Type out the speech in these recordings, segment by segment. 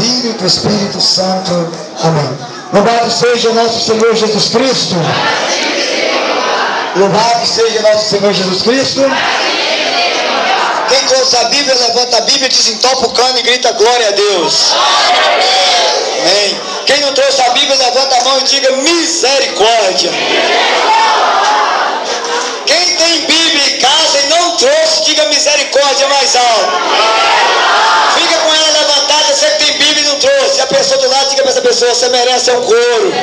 Filho e do Espírito Santo. Amém. Louvado seja nosso Senhor Jesus Cristo. Louvado seja nosso Senhor Jesus Cristo. Quem trouxe a Bíblia, levanta a Bíblia, desentopa o cano e grita glória a Deus. Amém. Quem não trouxe a Bíblia, levanta a mão e diga misericórdia. Quem tem Bíblia em casa e não trouxe, diga misericórdia mais alto. Fica com ela levantada, você que tem Bíblia e não trouxe. A pessoa do lado, diga para essa pessoa, você merece um couro.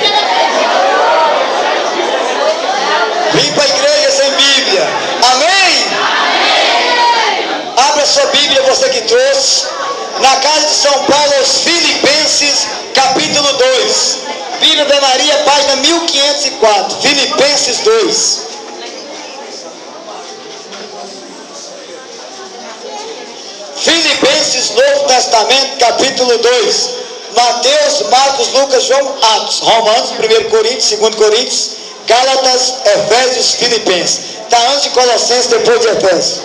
Vim para a igreja sem Bíblia. Amém? Abra sua Bíblia, você que trouxe. Na casa de São Paulo, aos Filipenses, capítulo 2. Bíblia da Maria, página 1504. Filipenses 2. Filipenses, Novo Testamento, capítulo 2. Mateus, Marcos, Lucas, João, Atos. Romanos, 1 Coríntios, 2 Coríntios, Gálatas, Efésios, Filipenses. Está antes de Colossenses, depois de Efésios.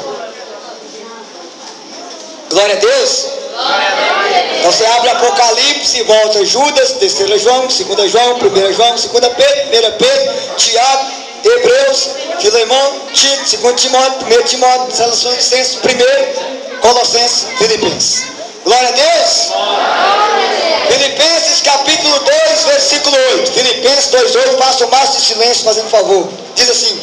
Glória a Deus. Então você abre Apocalipse e volta Judas, 3 João, 2 João, 1 João, 2 Pedro, 1 Pedro, Tiago, Hebreus, Filemão, Tito, 2 Timóteo, 1 Timóteo, Tessalonicenses, 1 Colossenses, Filipenses. Glória a Deus. Filipenses capítulo 2, versículo 8. Filipenses 2:8, faça o máximo de silêncio, fazendo favor. Diz assim,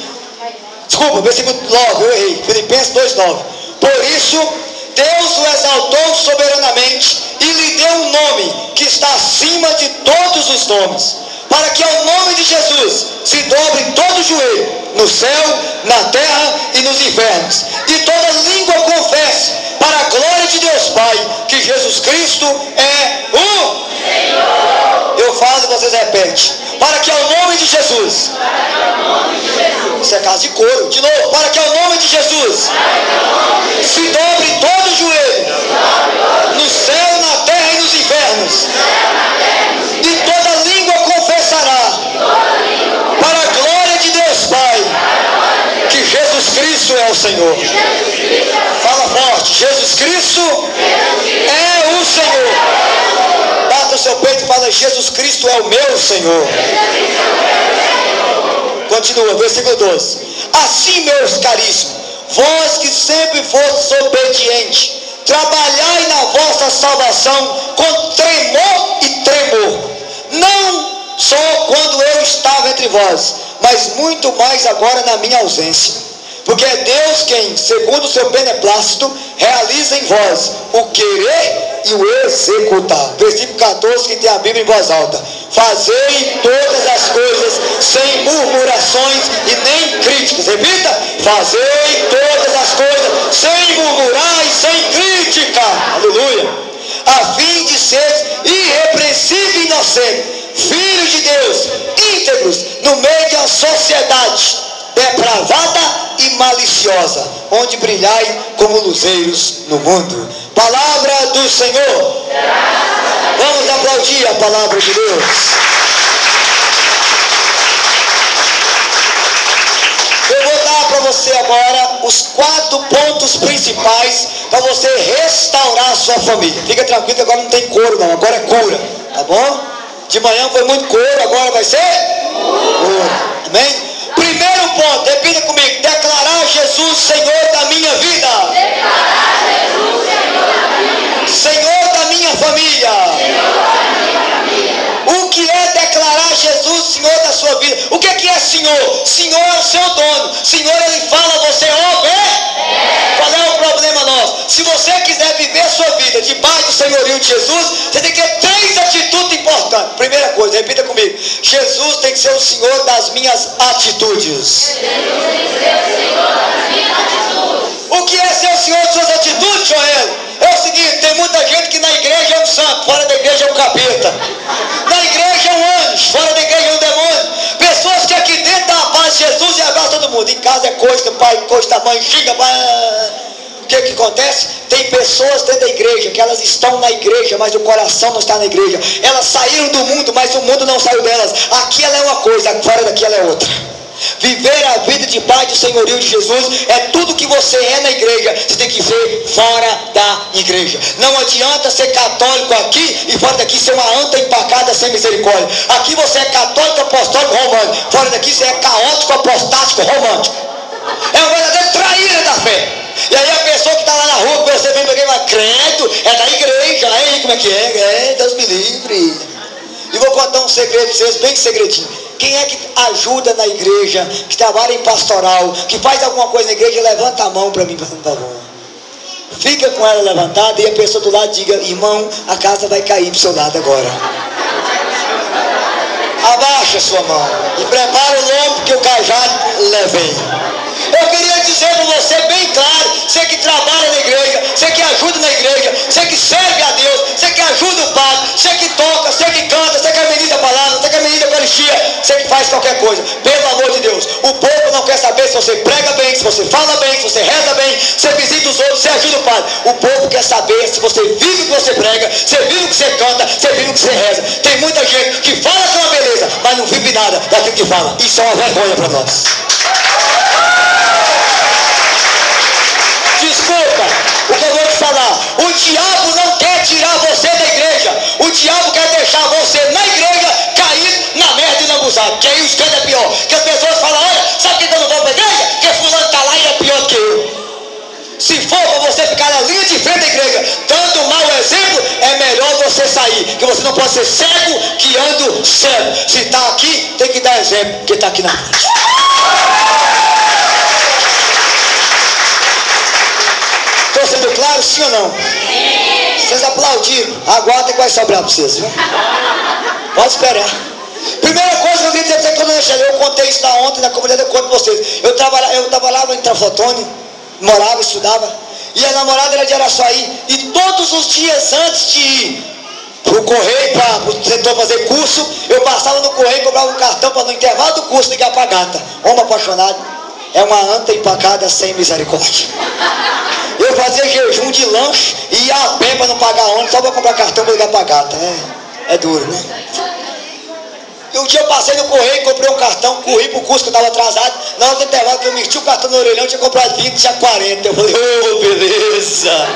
desculpa, versículo 9, eu errei. Filipenses 2:9. Por isso, Deus o exaltou soberanamente e lhe deu um nome que está acima de todos os nomes, para que ao nome de Jesus se dobre todo o joelho, no céu, na terra e nos infernos, e toda língua confesse, para a glória de Deus Pai, que Jesus Cristo é o Senhor. Eu falo e vocês repetem. Para que ao nome de Jesus. Isso é casa de coro. De novo. Para que ao nome de Jesus se dobre todo o joelho, no céu, na terra e nos infernos, e toda língua confessará, para a glória de Deus Pai, que Jesus Cristo é o Senhor. Fala forte. Jesus Cristo é o Senhor. Bata o seu peito e fala, Jesus Cristo é o meu Senhor. Continua, versículo 12. Assim, meus caríssimos, vós que sempre fostes obedientes, trabalhai na vossa salvação com tremor e tremor, não só quando eu estava entre vós, mas muito mais agora na minha ausência. Porque é Deus quem, segundo o seu beneplácito, realiza em vós o querer e o executar. Versículo 14, que tem a Bíblia em voz alta. Fazei todas as coisas sem murmurações e nem críticas. Repita. Fazei todas as coisas sem murmurar e sem crítica. Aleluia. A fim de ser irrepreensível e inocente, filhos de Deus, íntegros no meio da sociedade depravada e maliciosa, onde brilhai como luzeiros no mundo. Palavra do Senhor. Vamos aplaudir a palavra de Deus. Eu vou dar para você agora os 4 pontos principais para você restaurar a sua família. Fica tranquilo, agora não tem coro não, agora é cura, tá bom? De manhã foi muito coro, agora vai ser cura. Amém? Primeiro ponto, repita comigo: declarar Jesus Senhor da minha vida. Declarar Jesus Senhor da minha vida. Senhor da minha família. Senhor da minha família. O que é declarar Jesus Senhor da sua vida? O que é Senhor? Senhor é o seu dono. Senhor, Ele fala a você, Qual é o problema nosso? Se você quiser viver a sua vida debaixo do senhorio de Jesus, você tem que ter 3 atitudes importantes. Primeira coisa, repita comigo: Jesus tem que ser o Senhor das minhas atitudes. Jesus tem que ser o Senhor das minhas atitudes. O que é ser o Senhor das suas atitudes, Joel? É o seguinte: tem muita gente que na igreja é um santo, fora da igreja é um capeta. Na igreja é um anjo, fora da igreja é um demônio. Pessoas que aqui dentro da paz de Jesus e abraçam todo mundo. Em casa é coisa do pai, coisa da mãe, xinga, o que acontece? Tem pessoas dentro da igreja que elas estão na igreja, mas o coração não está na igreja. Elas saíram do mundo, mas o mundo não saiu delas. Aqui ela é uma coisa, fora daqui ela é outra. Viver a vida de paz do senhorio de Jesus é tudo que você é na igreja. Você tem que ser fora da igreja. Não adianta ser católico aqui e fora daqui ser uma anta empacada sem misericórdia. Aqui você é católico, apostólico, romântico. Fora daqui você é caótico, apostático, romântico. É um verdadeiro traíra da fé. E aí a pessoa que está lá na rua, que você vem para quem vai, credo, é da igreja. Aí como é que é? Deus me livre. E vou contar um segredo para vocês, bem segredinho. Quem é que ajuda na igreja, que trabalha em pastoral, que faz alguma coisa na igreja, levanta a mão para mim, por favor. Fica com ela levantada e a pessoa do lado diga, irmão, a casa vai cair pro seu lado agora. Abaixa sua mão e prepara o lombo, porque o cajado levei. Eu queria dizer para você bem claro, você que trabalha na igreja, você que ajuda na igreja, você que serve a Deus, você que ajuda o padre, você que toca, você que canta, você que administra a palavra, você que administra a Eucaristia, você que faz qualquer coisa, pelo amor de Deus. O povo não quer saber se você prega bem, se você fala bem, se você reza bem, se você visita os outros, se ajuda o padre. O povo quer saber se você vive o que você prega, se vive o que você canta, se vive o que você reza. Tem muita gente que fala que é uma beleza, mas não vive nada daquilo que fala. Isso é uma vergonha para nós. Desculpa, o que eu vou te falar, o diabo não quer tirar você da igreja, o diabo quer deixar você na igreja cair na merda e na abusada, que aí o escândalo é pior, que as pessoas falam, olha, sabe que eu não vou para a igreja? Que fulano está lá e é pior que eu. Se for para você ficar na linha de frente da igreja, dando um mau exemplo, é melhor você sair, que você não pode ser cego guiando cego. Se está aqui, tem que dar exemplo, porque está aqui na frente. Estou sendo claro, sim ou não? Sim. Vocês aplaudiram, aguardem que vai sobrar para vocês, viu? Pode esperar. Primeira coisa que eu queria dizer para você, quando eu cheguei, eu contei isso ontem na comunidade, eu conto para vocês. Eu trabalhava em Trafotone, morava, estudava, e a namorada era de Araçuaí, e todos os dias antes de ir para o correio, para o setor fazer curso, eu passava no correio, comprava um cartão para no intervalo do curso ligar para a gata. Homem apaixonado é uma anta empacada sem misericórdia. Eu fazia jejum de lanche e ia a pé para não pagar ônibus, só para comprar cartão para ligar para a gata. É duro, né? E um dia eu passei no correio, comprei um cartão, corri pro curso que eu estava atrasado. Na hora do intervalo que eu meti o cartão no orelhão, eu tinha comprado 20, tinha 40. Eu falei, beleza.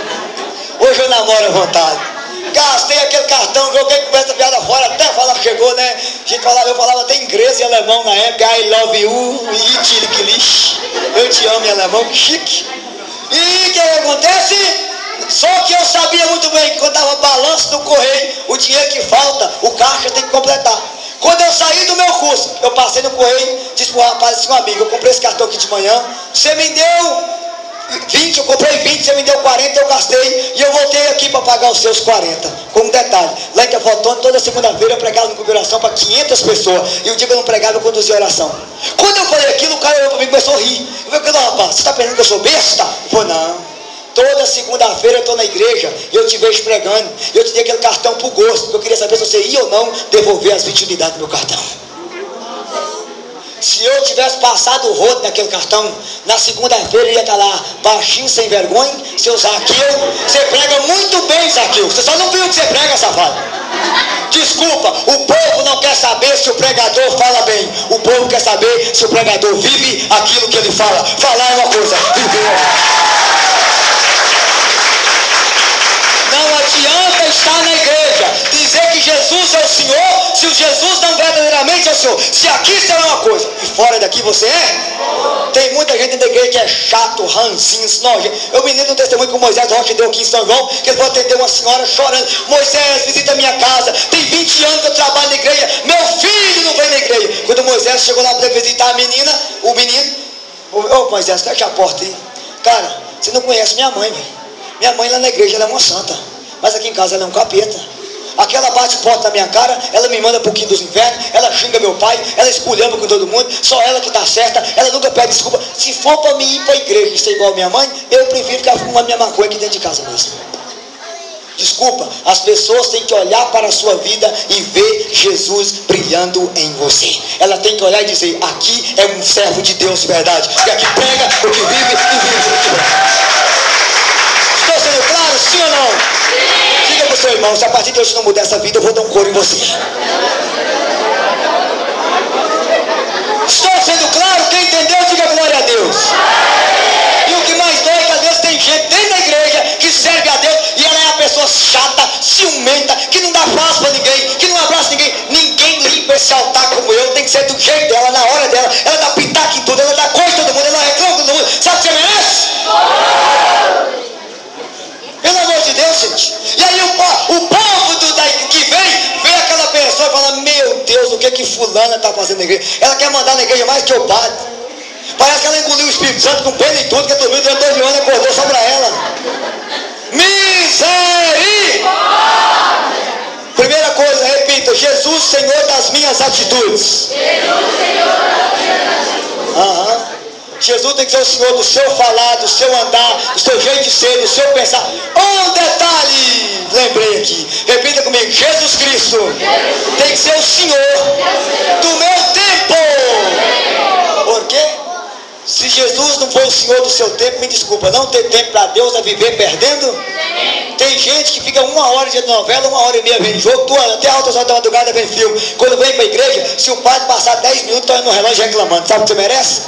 Hoje eu namoro à vontade. Gastei aquele cartão, joguei com essa piada fora, até falar que chegou, né? Eu falava até inglês e alemão na época, I love you, eu te amo em alemão, que chique. E o que acontece? Só que eu sabia muito bem que quando dava balanço do correio, o dinheiro que falta, o caixa tem que completar. Quando eu saí do meu curso, eu passei no correio, disse pro rapaz, disse, meu amigo, eu comprei esse cartão aqui de manhã, você me deu 20, eu comprei 20, você me deu 40, eu gastei, e eu voltei aqui para pagar os seus 40. Com um detalhe, lá em Teofotone, toda segunda-feira eu pregava no Clube de Oração para 500 pessoas, e o dia que eu não pregava, eu conduzia oração. Quando eu falei aquilo, o cara olhou para mim e começou a rir. Eu falei, não, rapaz, você está pensando que eu sou besta? Ele falou, não. Toda segunda-feira eu estou na igreja e eu te vejo pregando. Eu te dei aquele cartão por gosto, porque eu queria saber se você ia ou não devolver as 20 unidades do meu cartão. Se eu tivesse passado o rodo naquele cartão, na segunda-feira eu ia estar lá, baixinho, sem vergonha, seu Zaqueu. Você prega muito bem, Zaqueu. Você só não viu o que você prega, safado. Desculpa, o povo não quer saber se o pregador fala bem. O povo quer saber se o pregador vive aquilo que ele fala. Falar é uma coisa, viver. Não adianta estar na igreja, dizer que Jesus é o Senhor, se o Jesus não verdadeiramente é o Senhor. Se aqui você é uma coisa e fora daqui você é. Tem muita gente da igreja que é chato, ranzinho, nojento. Eu me lembro do testemunho que o Moisés Rocha deu aqui em São João, que ele foi atender uma senhora chorando. Moisés, visita a minha casa, tem 20 anos que eu trabalho na igreja, meu filho não vem na igreja. Quando o Moisés chegou lá para visitar a menina, o menino, ô Moisés, fecha a porta aí. Cara, você não conhece minha mãe, velho. Minha mãe lá na igreja, ela é uma santa, mas aqui em casa ela é um capeta. Aqui ela bate porta na minha cara, ela me manda pro quinto dos infernos, ela xinga meu pai, ela esculhamba com todo mundo, só ela que tá certa, ela nunca pede desculpa. Se for para mim ir para a igreja e ser igual a minha mãe, eu prefiro ficar fumando a minha maconha aqui dentro de casa mesmo. Desculpa, as pessoas têm que olhar para a sua vida e ver Jesus brilhando em você. Ela tem que olhar e dizer, aqui é um servo de Deus de verdade, que aqui prega o que vive e vive o que prega. Estou sendo claro, sim ou não? Sim. Diga para o seu irmão, se a partir de hoje não mudar essa vida, eu vou dar um couro em você. Estou sendo claro? Quem entendeu, diga glória a Deus. E o que mais dói é que às vezes tem gente dentro da igreja que serve a Deus e ela é a pessoa chata, ciumenta, que não dá paz para ninguém, que não abraça ninguém. Ninguém limpa esse altar como eu, tem que ser do jeito dela, na hora dela. Ela dá pitaco em tudo, ela dá coisa em todo mundo, ela reclama com todo mundo. Sabe o que você merece? Pelo amor de Deus, gente. E aí o povo que vem aquela pessoa e fala: meu Deus, o que fulana está fazendo na igreja? Ela quer mandar na igreja mais que o padre. Parece que ela engoliu o Espírito Santo com pena e tudo, que dormiu durante 2 anos e acordou só para ela. Misericórdia! Primeira coisa, repita: Jesus, Senhor das minhas atitudes. Jesus, Senhor das minhas atitudes. Jesus tem que ser o Senhor do seu falar, do seu andar, do seu jeito de ser, do seu pensar. Detalhe, lembrei aqui, repita comigo: Jesus Cristo tem que ser o Senhor do meu tempo. Por quê? Se Jesus não for o Senhor do seu tempo, me desculpa, não ter tempo para Deus é viver perdendo. Tem gente que fica 1 hora de novela, 1h30 vendo jogo, até altas horas da madrugada vendo filme. Quando vem para a igreja, se o padre passar 10 minutos, está no relógio reclamando. Sabe o que você merece?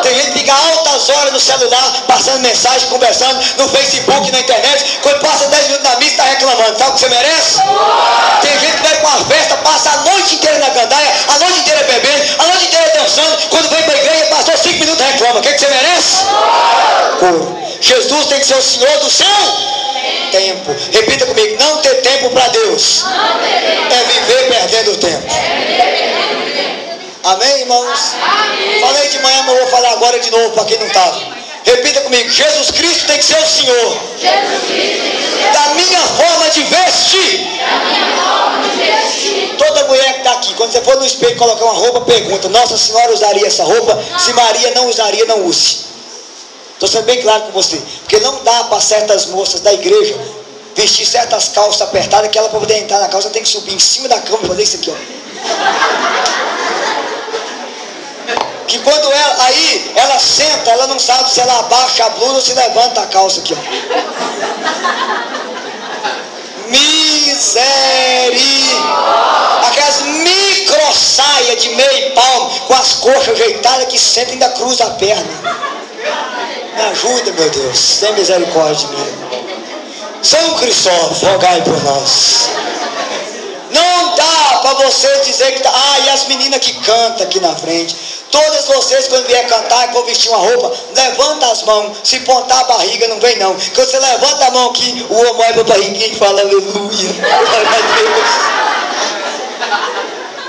Tem gente que fica altas horas no celular, passando mensagem, conversando no Facebook, na internet. Quando passa 10 minutos na missa, está reclamando. Sabe o que você merece? Tem gente que vai para uma festa, passa a noite inteira na gandaia, a noite inteira bebendo, a noite inteira dançando. Quando vem para a igreja, passou 5 minutos, reclama. O que você merece? Jesus tem que ser o Senhor do seu tempo. Repita comigo: não ter tempo para Deus é viver perdendo o tempo. Amém, irmãos? Falei de manhã, mas vou falar agora de novo para quem não estava. Repita comigo: Jesus Cristo tem que ser o Senhor da minha forma de vestir. Toda mulher que está aqui, quando você for no espelho colocar uma roupa, pergunta: Nossa Senhora usaria essa roupa? Se Maria não usaria, não use. Estou sendo bem claro com você, porque não dá para certas moças da igreja vestir certas calças apertadas, que ela, para poder entrar na calça, tem que subir em cima da cama e fazer isso aqui, ó. Que quando ela senta, ela não sabe se ela abaixa a blusa ou se levanta a calça aqui, ó. Aquelas micro saias de meio palmo, com as coxas ajeitadas, que senta e ainda cruza a perna. Me ajuda, meu Deus, tem misericórdia de mim. São Cristóvão, rogai por nós. Não dá para você dizer que tá. E as meninas que cantam aqui na frente, todas vocês, quando vier cantar e for vestir uma roupa, levanta as mãos. Se pontar a barriga, não vem não. Quando você levanta a mão aqui, o homem olha para a barriguinha e fala: aleluia, glória a Deus.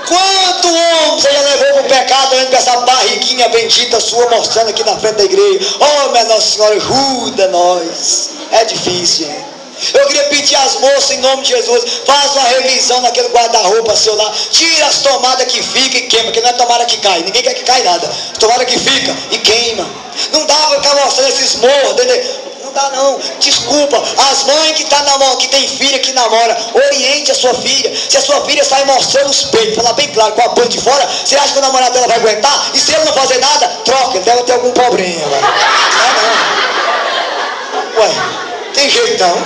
Quanto homem você já levou para o pecado olhando para essa barriguinha bendita sua, mostrando aqui na frente da igreja? Minha Nossa Senhora, ajuda nós. É difícil, hein? Eu queria pedir às moças, em nome de Jesus, faz uma revisão naquele guarda-roupa seu lá, tira as tomadas que fica e queima, porque não é tomada que cai, ninguém quer que cai nada, tomada que fica e queima. Não dá para ficar mostrando esses morros, entendeu? Não dá não, desculpa. As mães que tem filha que namora, oriente a sua filha. Se a sua filha sai mostrando os peitos, falar bem claro, com a pança de fora, você acha que o namorado dela vai aguentar? E se ele não fazer nada, troca, ele deve ter algum problema. Não. Ué, tem jeito não.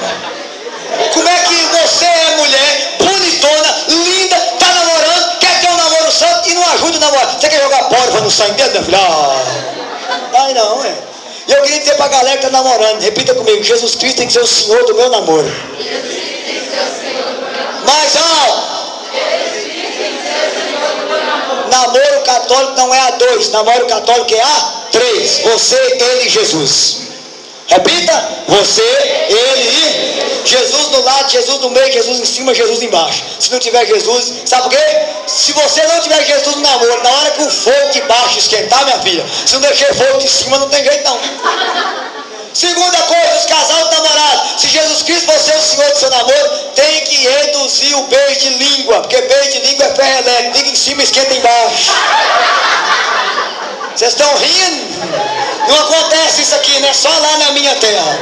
Como é que você é mulher, bonitona, linda, tá namorando, quer ter um namoro santo e não ajuda o namorado? Você quer jogar porva no sangue dele, meu filho? Vai não, é. E eu queria dizer para a galera que está namorando, repita comigo: Jesus Cristo tem que ser o Senhor do meu namoro. Mais alto. Namoro católico não é A2, namoro católico é A3. Você, ele e Jesus. Repita: você, ele e Jesus no lado, Jesus no meio, Jesus em cima, Jesus embaixo. Se não tiver Jesus, sabe por quê? Se você não tiver Jesus no namoro, na hora que o fogo de baixo esquentar, minha filha, se não deixar fogo de cima, não tem jeito não. Segunda coisa, os casais namorados: se Jesus Cristo for ser o Senhor do seu namoro, tem que reduzir o beijo de língua, porque beijo de língua é ferro elétrico, liga em cima e esquenta embaixo. Vocês estão rindo? Não acontece isso aqui, né? Só lá na minha terra.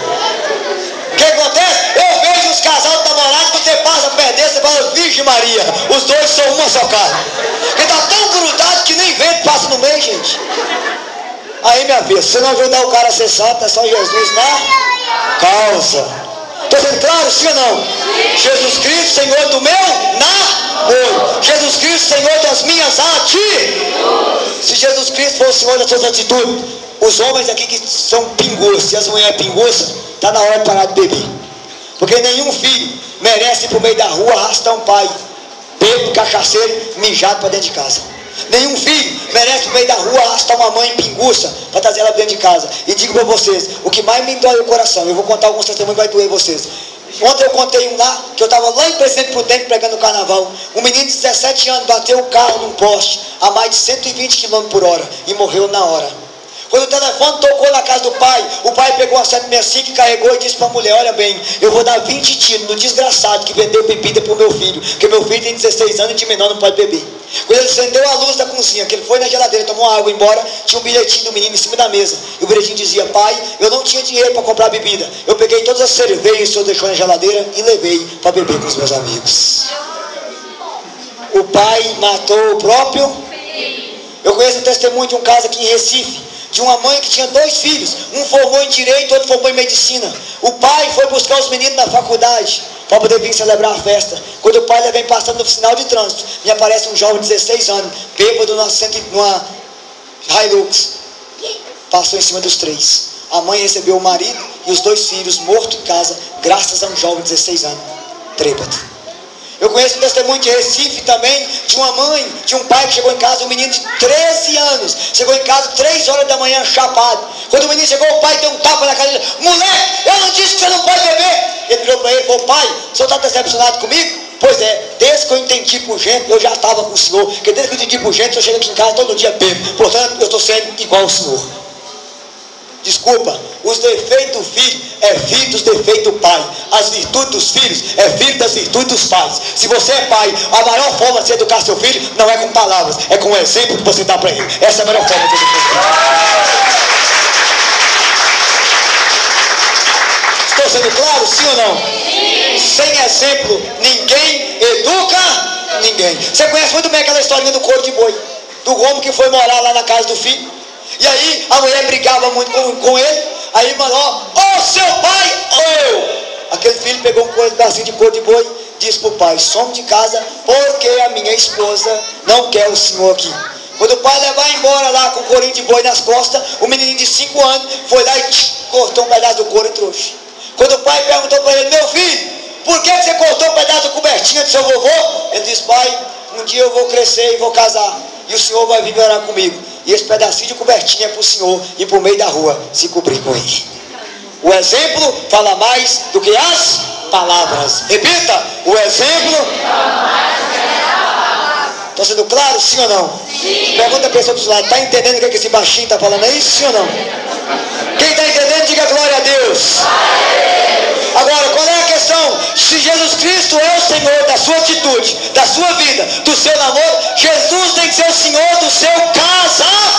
O que acontece? Eu vejo os casais namorados, quando você passa perto dele, você fala: Virgem Maria, os dois são uma só carne. Porque está tão grudado que nem vento passa no meio, gente. Aí, minha filha, se você não ajudar o cara a ser santo, é só Jesus na causa. Estou sendo claro, sim ou não? Sim. Jesus Cristo, Senhor do meu namoro. Jesus Cristo, Senhor das minhas atitudes. Se se for o Senhor das suas atitudes. Os homens aqui que são pinguços e as mulheres pinguças, está na hora de parar de beber. Porque nenhum filho merece ir para o meio da rua arrastar um pai bêbado, cachaceiro, mijado para dentro de casa. Nenhum filho merece ir para o meio da rua arrastar uma mãe pinguça para trazer ela dentro de casa. E digo para vocês, o que mais me dói o coração, eu vou contar alguns testemunhos que vai doer vocês. Ontem eu contei um lá, que eu estava lá em Presidente Prudente pregando no carnaval. Um menino de 17 anos bateu o carro num poste a mais de 120 km por hora e morreu na hora. Quando o telefone tocou na casa do pai, o pai pegou a 765 e carregou e disse para a mulher: olha bem, eu vou dar 20 tiros no desgraçado que vendeu bebida para o meu filho, porque meu filho tem 16 anos e de menor não pode beber. Quando ele acendeu a luz da cozinha, que ele foi na geladeira, tomou água embora, tinha um bilhetinho do menino em cima da mesa. E o bilhetinho dizia: pai, eu não tinha dinheiro para comprar bebida, eu peguei todas as cervejas que o senhor deixou na geladeira e levei para beber com os meus amigos. O pai matou o próprio filho. Eu conheço um testemunho de um caso aqui em Recife, de uma mãe que tinha 2 filhos, um formou em direito, outro formou em medicina. O pai foi buscar os meninos na faculdade para poder vir celebrar a festa. Quando o pai vem passando no sinal de trânsito, me aparece um jovem de 16 anos, bêbado numa Hilux, passou em cima dos 3. A mãe recebeu o marido e os 2 filhos mortos em casa, graças a um jovem de 16 anos, trêbado. Eu conheço um testemunho de Recife também, de uma mãe, de um pai que chegou em casa, um menino de 13 anos, chegou em casa 3 horas da manhã, chapado. Quando o menino chegou, o pai deu um tapa na cara dele: moleque, eu não disse que você não pode beber. Ele virou para ele e falou: pai, o senhor está decepcionado comigo? Pois é, desde que eu entendi por gente, eu já estava com o senhor, porque desde que eu entendi por gente, eu chego aqui em casa todo dia bebo, portanto, eu estou sendo igual ao senhor. Desculpa, os defeitos do filho é filho dos defeitos do pai. As virtudes dos filhos é filho das virtudes dos pais. Se você é pai, a maior forma de você educar seu filho não é com palavras, é com o exemplo que você dá para ele. Essa é a melhor forma de educar seu filho. Estou sendo claro, sim ou não? Sim. Sem exemplo, ninguém educa ninguém. Você conhece muito bem aquela historinha do couro de boi, do homem que foi morar lá na casa do filho. E aí a mulher brigava muito com ele. Aí mandou: ô seu pai, ou eu. Aquele filho pegou um pedacinho de couro de boi, disse para o pai: some de casa, porque a minha esposa não quer o senhor aqui. Quando o pai levar embora lá com o courinho de boi nas costas, o menininho de 5 anos foi lá e cortou um pedaço do couro e trouxe. Quando o pai perguntou para ele: meu filho, por que você cortou um pedaço da cobertinha do seu vovô? Ele disse: pai, um dia eu vou crescer e vou casar, e o senhor vai vir morar comigo, e esse pedacinho de cobertinha é para o senhor ir para o meio da rua se cobrir com ele. O exemplo fala mais do que as palavras. Repita: o exemplo Está sendo claro, sim ou não? Sim. Pergunta a pessoa do lado: está entendendo o que esse baixinho está falando aí, sim ou não? Quem está entendendo, diga glória a Deus. Agora, qual é a questão? Se Jesus Cristo é o Senhor da sua atitude, da sua vida, do seu namoro, Jesus tem que ser o Senhor do seu casamento.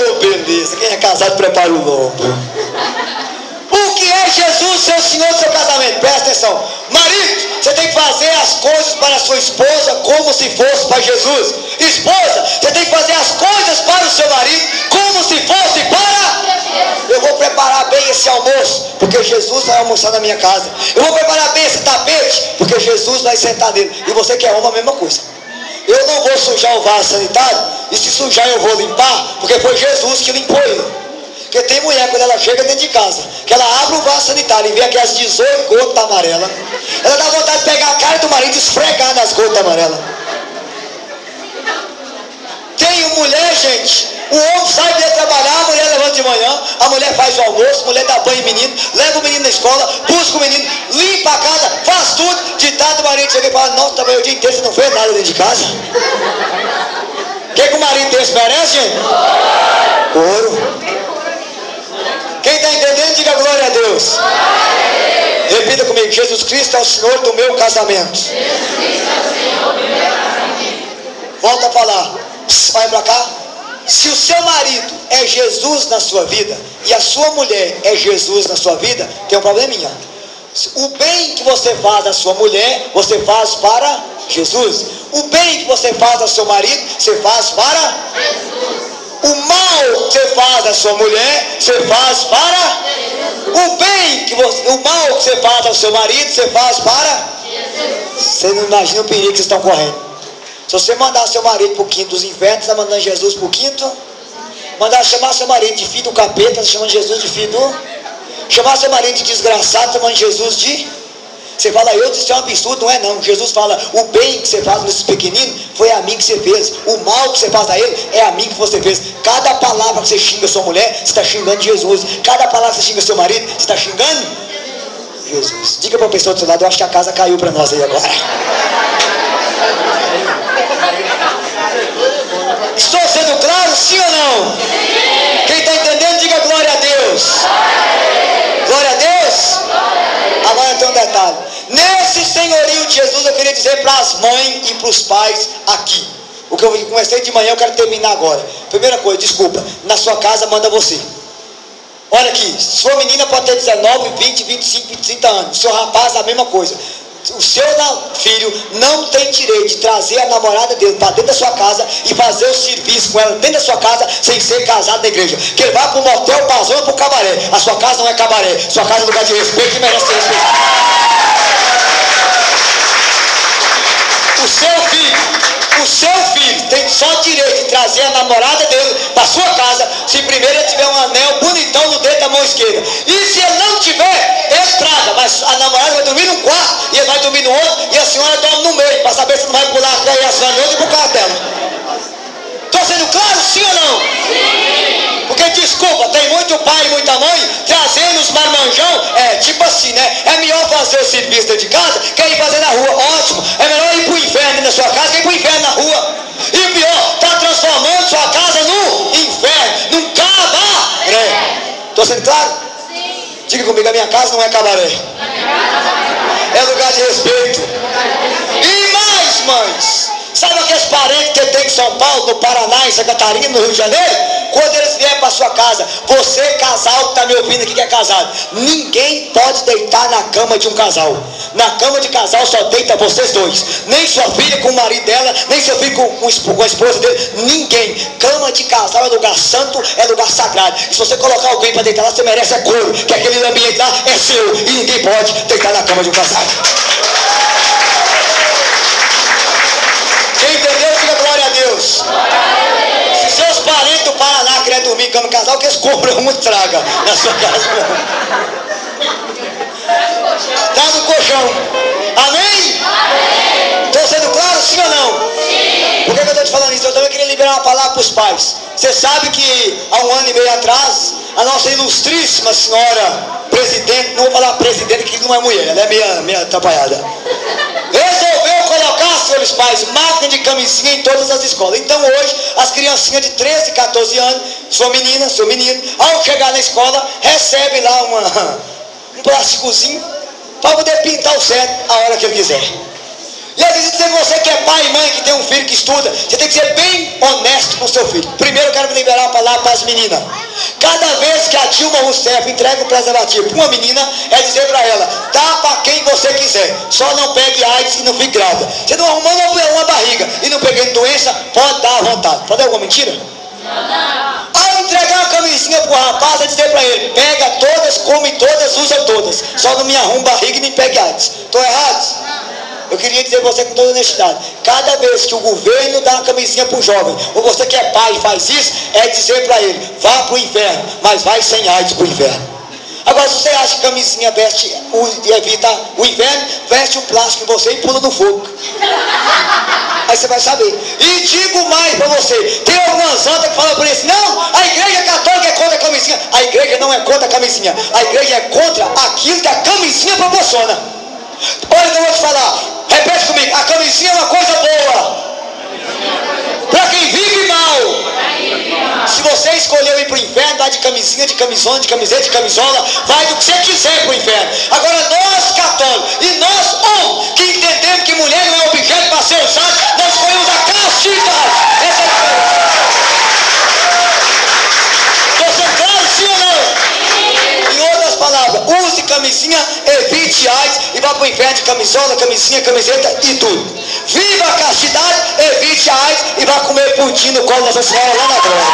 Oh, beleza. Quem é casado, prepara o lombo. O que é Jesus ser o Senhor do seu casamento? Presta atenção. Marido, você tem que fazer as coisas para a sua esposa como se fosse para Jesus. Esposa, você tem que fazer as coisas para o seu marido como se fosse para... Eu vou preparar bem esse almoço, porque Jesus vai almoçar na minha casa. Eu vou preparar bem esse tapete, porque Jesus vai sentar nele. E você que é homem, a mesma coisa. Eu não vou sujar o vaso sanitário, e se sujar eu vou limpar, porque foi Jesus que limpou ele. Porque tem mulher, quando ela chega dentro de casa, que ela abre o vaso sanitário e vê aquelas 18 gotas amarelas, ela dá vontade de pegar a cara do marido e esfregar nas gotas amarelas. Tem mulher, gente, o homem sai de trabalhar, a mulher levanta de manhã, a mulher faz o almoço, a mulher dá banho em menino, leva o menino na escola, busca o menino, limpa a casa, faz tudo. De tarde o marido chega e fala: nossa, trabalhei o dia inteiro, você não fez nada dentro de casa. O que o marido desse merece, gente? Ouro. Quem está entendendo, diga glória a Deus. Repita comigo: Jesus Cristo é o Senhor do meu casamento. Volta a falar. Vai para cá. Se o seu marido é Jesus na sua vida e a sua mulher é Jesus na sua vida, tem um probleminha. O bem que você faz à sua mulher, você faz para Jesus. O bem que você faz ao seu marido, você faz para Jesus. O mal que você faz à sua mulher, você faz para o bem que você, o mal que você faz ao seu marido, você faz para você. Não imagina o perigo que vocês estão correndo. Se você mandar seu marido para o quinto dos infernos, está mandando Jesus para o quinto. Mandar chamar seu marido de filho do capeta, chamando Jesus de filho do... Chamar seu marido de desgraçado, chamando Jesus de... Você fala, eu disse, é um absurdo, não é não. Jesus fala, o bem que você faz nesses pequeninos foi a mim que você fez. O mal que você faz a ele é a mim que você fez. Cada palavra que você xinga sua mulher, você está xingando Jesus. Cada palavra que você xinga seu marido, você está xingando Jesus. Diga para a pessoa do seu lado, eu acho que a casa caiu para nós aí agora. Estou sendo claro, sim ou não? Sim. Quem está entendendo, diga glória a Deus. Glória a Deus. Agora tem um detalhe. Nesse senhorio de Jesus, eu queria dizer para as mães e para os pais aqui. O que eu comecei de manhã, eu quero terminar agora. Primeira coisa, desculpa. Na sua casa, manda você. Olha aqui, sua menina pode ter 19, 20, 25, 30 anos. Seu rapaz, a mesma coisa. O seu filho não tem direito de trazer a namorada dele para dentro da sua casa e fazer o serviço com ela dentro da sua casa sem ser casado na igreja. Que ele vá para o motel, para a zona, para o cabaré. A sua casa não é cabaré. Sua casa é lugar de respeito e merece ser respeitado. O seu filho tem só direito de trazer a namorada dele para sua casa se primeiro ele tiver um anel bonitão no dedo da mão esquerda. E se ele não tiver, ele traga, mas a namorada vai dormir num quarto e ele vai dormir no outro e a senhora dorme no meio para saber se não vai pular até a senhora no outro e pro carro dela. Estou sendo claro, sim ou não? Sim. Porque desculpa, tem muito pai e muita mãe trazendo os marmanjão, tipo assim, né? É melhor fazer o serviço dentro de casa que ir fazer na rua. Ótimo, é melhor ir pro inferno na sua casa que ir pro inferno na rua. E o pior, está transformando sua casa no inferno, num cabaré. Estou sendo claro? Sim. Diga comigo, a minha casa não é cabaré. É lugar de respeito. E mais, mães, sabe aqueles parentes que tem em São Paulo, no Paraná, em Santa Catarina, no Rio de Janeiro? Quando eles vierem para sua casa, você casal que está me ouvindo aqui que é casado, ninguém pode deitar na cama de um casal. Na cama de casal só deita vocês dois. Nem sua filha com o marido dela, nem seu filho com a esposa dele. Ninguém. Cama de casal é lugar santo, é lugar sagrado. E se você colocar alguém para deitar lá, você merece couro, que aquele ambiente lá é seu. E ninguém pode deitar na cama de um casal. Quem entendeu, diga glória a Deus. Se seus parentes do Paraná querem dormir em cama de casal, que eles compram uma e traga na sua casa. Está no colchão. Amém? Estou sendo claro, sim ou não? Sim. Por que eu estou te falando isso? Eu também queria liberar uma palavra para os pais. Você sabe que há 1 ano e meio atrás, a nossa ilustríssima senhora presidente, não vou falar presidente que não é mulher, ela é meio atrapalhada, resolveu colocar, senhores pais, máquina de camisinha em todas as escolas. Então hoje, as criancinhas de 13, 14 anos, sua menina, seu menino, ao chegar na escola, recebe lá um plásticozinho para poder pintar o certo a hora que ele quiser. E às vezes você que é pai e mãe, que tem um filho que estuda, você tem que ser bem honesto com o seu filho. Primeiro eu quero liberar uma palavra para as meninas. Cada vez que a Dilma Rousseff entrega um preservativo para uma menina, é dizer para ela, dá para quem você quiser, só não pegue AIDS e não fique grávida. Você não arrumou uma barriga e não peguei doença, pode dar à vontade. Pode dar alguma mentira? Não. Ao entregar uma camisinha para o rapaz, é dizer para ele, pega todas, come todas, usa todas, só não me arruma barriga e nem pegue AIDS. Estou errado? Eu queria dizer para você com toda honestidade, cada vez que o governo dá uma camisinha para o jovem, ou você que é pai e faz isso, é dizer para ele, vá para o inferno, mas vai sem AIDS para o inferno. Agora, se você acha que camisinha evita o inferno, veste um plástico em você e pula no fogo. Aí você vai saber. E digo mais para você, tem algumas santas que falam por isso, não, a igreja católica é contra a camisinha. A igreja não é contra a camisinha, a igreja é contra aquilo que a camisinha proporciona. Olha o que eu vou te falar, repete comigo, a camisinha é uma coisa boa para quem vive mal. Se você escolheu ir para o inferno, vai de camisinha, de camisona, de camiseta, de camisola, vai do que você quiser para o inferno. Agora nós católicos e nós homens que entendemos que mulher não é objeto para ser usado, nós escolhemos a castidade. Essa é a diferença. Você claro, sim ou não? Em outras palavras, use camisinha, evite AIDS e vá para o inferno de camisola, camisinha, camiseta e tudo. Viva a castidade, evite a AIDS e vá comer pudim no colo dessa senhora lá na glória.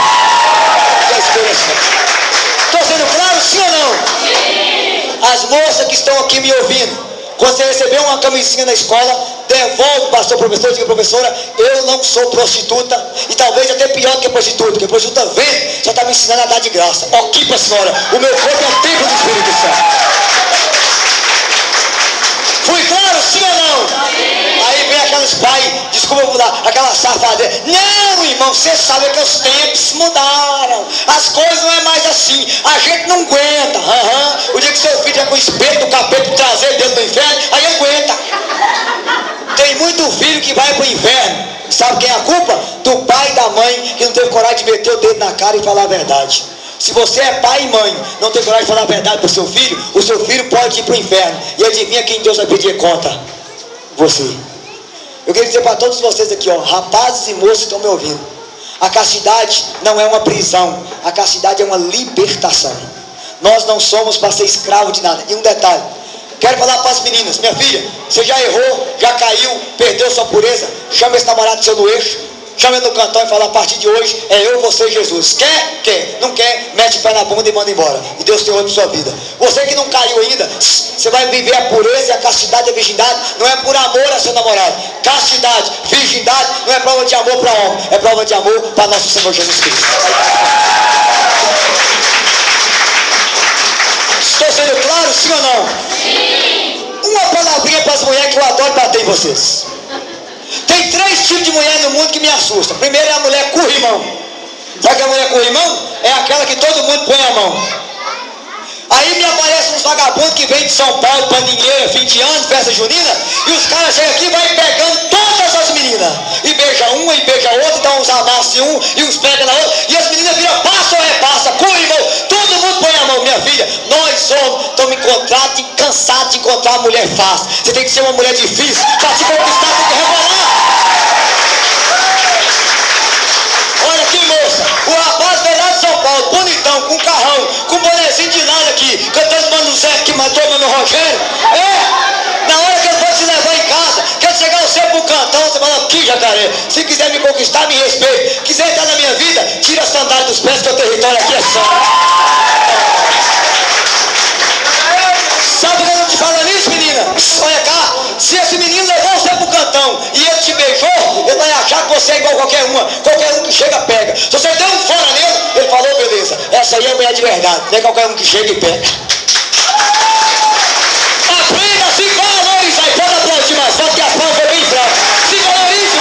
Estou sendo claro, sim ou não? Sim. As moças que estão aqui me ouvindo, quando você receber uma camisinha na escola, devolve para pastor, professor, diga professora, eu não sou prostituta, e talvez até pior do que prostituta, porque prostituta vem, só está me ensinando a dar de graça. Ocupa, senhora, o meu corpo é o templo do Espírito Santo. Fui claro, sim ou não? Sim. Aí vem aqueles pais, desculpa mudar, aquela safadeza. Não, irmão, você sabe que os tempos mudaram. As coisas não é mais assim. A gente não aguenta. O dia que seu filho é com o espeto do capeta e trazer dentro do inferno, aí aguenta. Tem muito filho que vai para o inferno. Sabe quem é a culpa? Do pai e da mãe que não teve coragem de meter o dedo na cara e falar a verdade. Se você é pai e mãe, não tem coragem de falar a verdade para o seu filho pode ir para o inferno. E adivinha quem Deus vai pedir conta? Você. Eu queria dizer para todos vocês aqui, ó, rapazes e moços que estão me ouvindo. A castidade não é uma prisão. A castidade é uma libertação. Nós não somos para ser escravo de nada. E um detalhe. Quero falar para as meninas. Minha filha, você já errou, já caiu, perdeu sua pureza. Chama esse namorado seu no eixo. Chama ele no cantão e fala, a partir de hoje é eu, você e Jesus. Quer? Quer. Não quer? Mete o pé na bunda e manda embora. E Deus tem outro para sua vida. Você que não caiu ainda, você vai viver a pureza e a castidade e a virgindade. Não é por amor a seu namorado. Castidade, virgindade não é prova de amor para homem. É prova de amor para nosso Senhor Jesus Cristo. Estou sendo claro, sim ou não? Sim. Uma palavrinha para as mulheres que eu adoro bater em vocês. Tem 3 tipos de mulher no mundo que me assustam. Primeiro é a mulher corrimão. Sabe que a mulher corrimão? É aquela que todo mundo põe a mão. Aí me aparecem uns vagabundos que vêm de São Paulo, Pandinheira, fim de ano, festa junina, e os caras chegam aqui e vai pegando todas as meninas. E beija uma, e beija outra, e dá uns amassos em um, e uns pega na outra, e as meninas viram passa ou repassa, corrimão, todo mundo põe a mão. Minha filha, nós homens estamos cansados de encontrar uma mulher fácil. Você tem que ser uma mulher difícil, para te conquistar, tem que rebolar. Olha aqui, moça, o rapaz veio lá de São Paulo, bonitão, com carrão, com bonezinho de nada aqui, cantando Mano Zé que matou Mano Rogério. Na hora que ele for te levar em casa, quer chegar você pro cantão, você fala, aqui, jacaré, se quiser me conquistar, me respeite. Quiser entrar na minha vida, tira a sandália dos pés, que o território aqui é só. Sabe por que eu não te falo nisso, menina? Olha cá, se esse menino levou você pro cantão e ele te beijou, ele vai achar que você é igual qualquer um que chega pega. Se você deu um fora nele, ele falou, beleza, essa aí é a mulher de verdade, não é qualquer um que chega e pega. Aprenda a se valorizar, e pode aplaudir mais forte que as palmas foi bem fraca. Se valorize,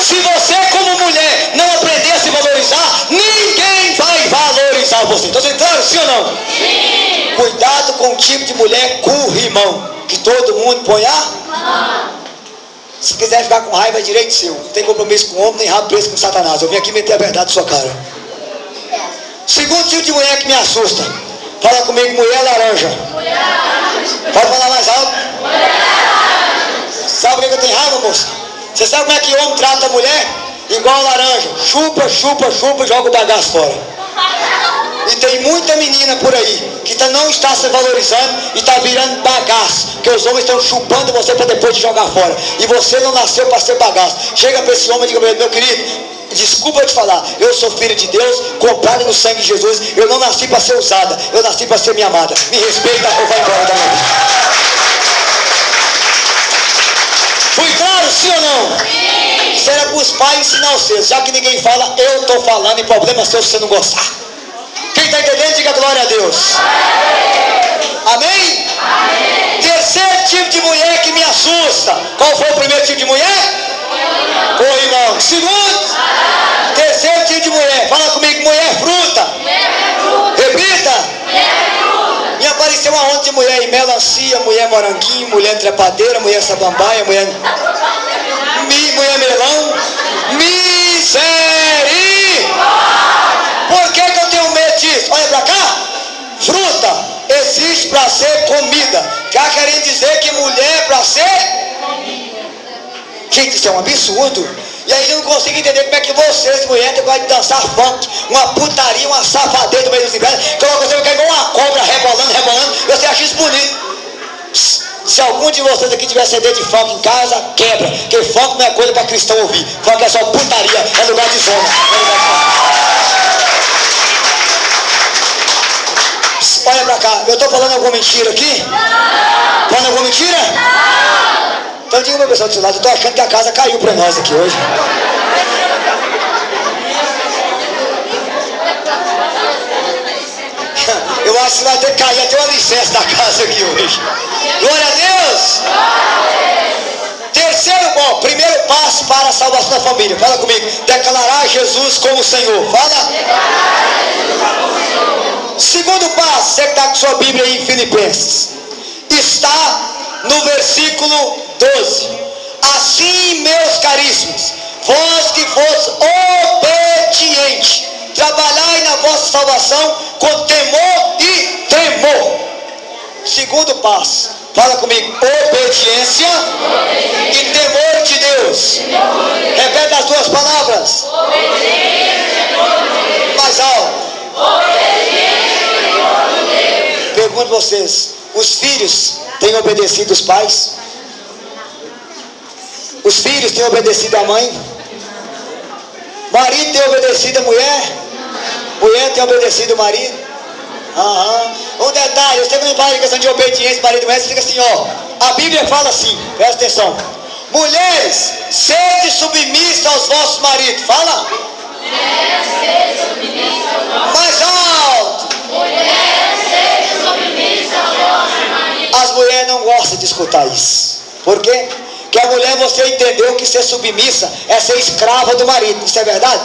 você. Se você como mulher não aprender a se valorizar, ninguém vai valorizar você. Então, você claro, sim ou não? Sim. Cuidado com o tipo de mulher corrimão, que todo mundo põe a mão. Se quiser ficar com raiva, é direito seu. Não tem compromisso com o homem, nem rabo preso com Satanás. Eu vim aqui meter a verdade na sua cara. Segundo tipo de mulher que me assusta. Fala comigo, mulher laranja. Pode falar mais alto? Sabe por que eu tenho raiva, moça? Você sabe como é que o homem trata a mulher? Igual a laranja. Chupa, chupa, chupa e joga o bagaço fora. E tem muita menina por aí que não está se valorizando e está virando bagaço, porque os homens estão chupando você para depois de jogar fora. E você não nasceu para ser bagaço. Chega para esse homem e diga para ele, meu querido, desculpa te falar, eu sou filho de Deus, comprado no sangue de Jesus, eu não nasci para ser usada, eu nasci para ser minha amada. Me respeita ou vai embora da minha vida. Fui claro, sim ou não? Sim. Isso era para os pais ensinar vocês, já que ninguém fala, eu estou falando, e problema seu se você não gostar. Quem está entendendo, diga glória a Deus. Amém? Amém? Terceiro tipo de mulher que me assusta. Qual foi o primeiro tipo de mulher? Corrimão. Segundo? Terceiro tipo de mulher. Fala comigo, mulher fruta. Repita. Me apareceu uma onda de mulher em melancia, mulher moranguinho, mulher trepadeira, mulher sabambaia, mulher melão. Misericórdia. Por que eu tenho medo disso? Olha pra cá. Fruta existe para ser comida. Já querendo dizer que mulher é para ser comida. Gente, isso é um absurdo. E aí eu não consigo entender como é que vocês, mulheres, gostam de dançar funk, uma putaria, uma safadeza no meio dos invernos. Coloca você que é igual uma cobra rebolando. Você acha isso bonito. Se algum de vocês aqui tiver CD de funk em casa, quebra. Porque funk não é coisa para cristão ouvir. Funk é só putaria, é lugar de zona. Olha pra cá, eu estou falando alguma mentira aqui? Falando alguma mentira? Então diga para a pessoa do seu lado, eu estou achando que a casa caiu para nós aqui hoje. Eu acho que vai ter que cair até o alicerce da casa aqui hoje. Glória a Deus! Terceiro, primeiro passo para a salvação da família. Fala comigo. Declarar Jesus como Senhor. Fala. Segundo passo, você que está com sua Bíblia aí em Filipenses, está no versículo 12. Assim, meus caríssimos, vós que fosse obediente, trabalhai na vossa salvação com temor e tremor. Segundo passo, fala comigo. Obediência e temor de Deus. Repete as duas palavras. Mais alto. Pergunto a vocês, os filhos têm obedecido os pais? Os filhos têm obedecido a mãe? Marido tem obedecido a mulher? Mulher tem obedecido o marido? Um detalhe, você não fala em questão de obediência, marido e mulher, você fica assim, ó. A Bíblia fala assim, presta atenção. Mulheres, sede submissas aos vossos maridos. Fala. Mulheres, sede submissas aos vossos maridos. Mais alto. Mulheres, sede submissas aos vossos maridos. As mulheres não gostam de escutar isso. Por quê? Porque a mulher, você entendeu que ser submissa é ser escrava do marido. Isso é verdade?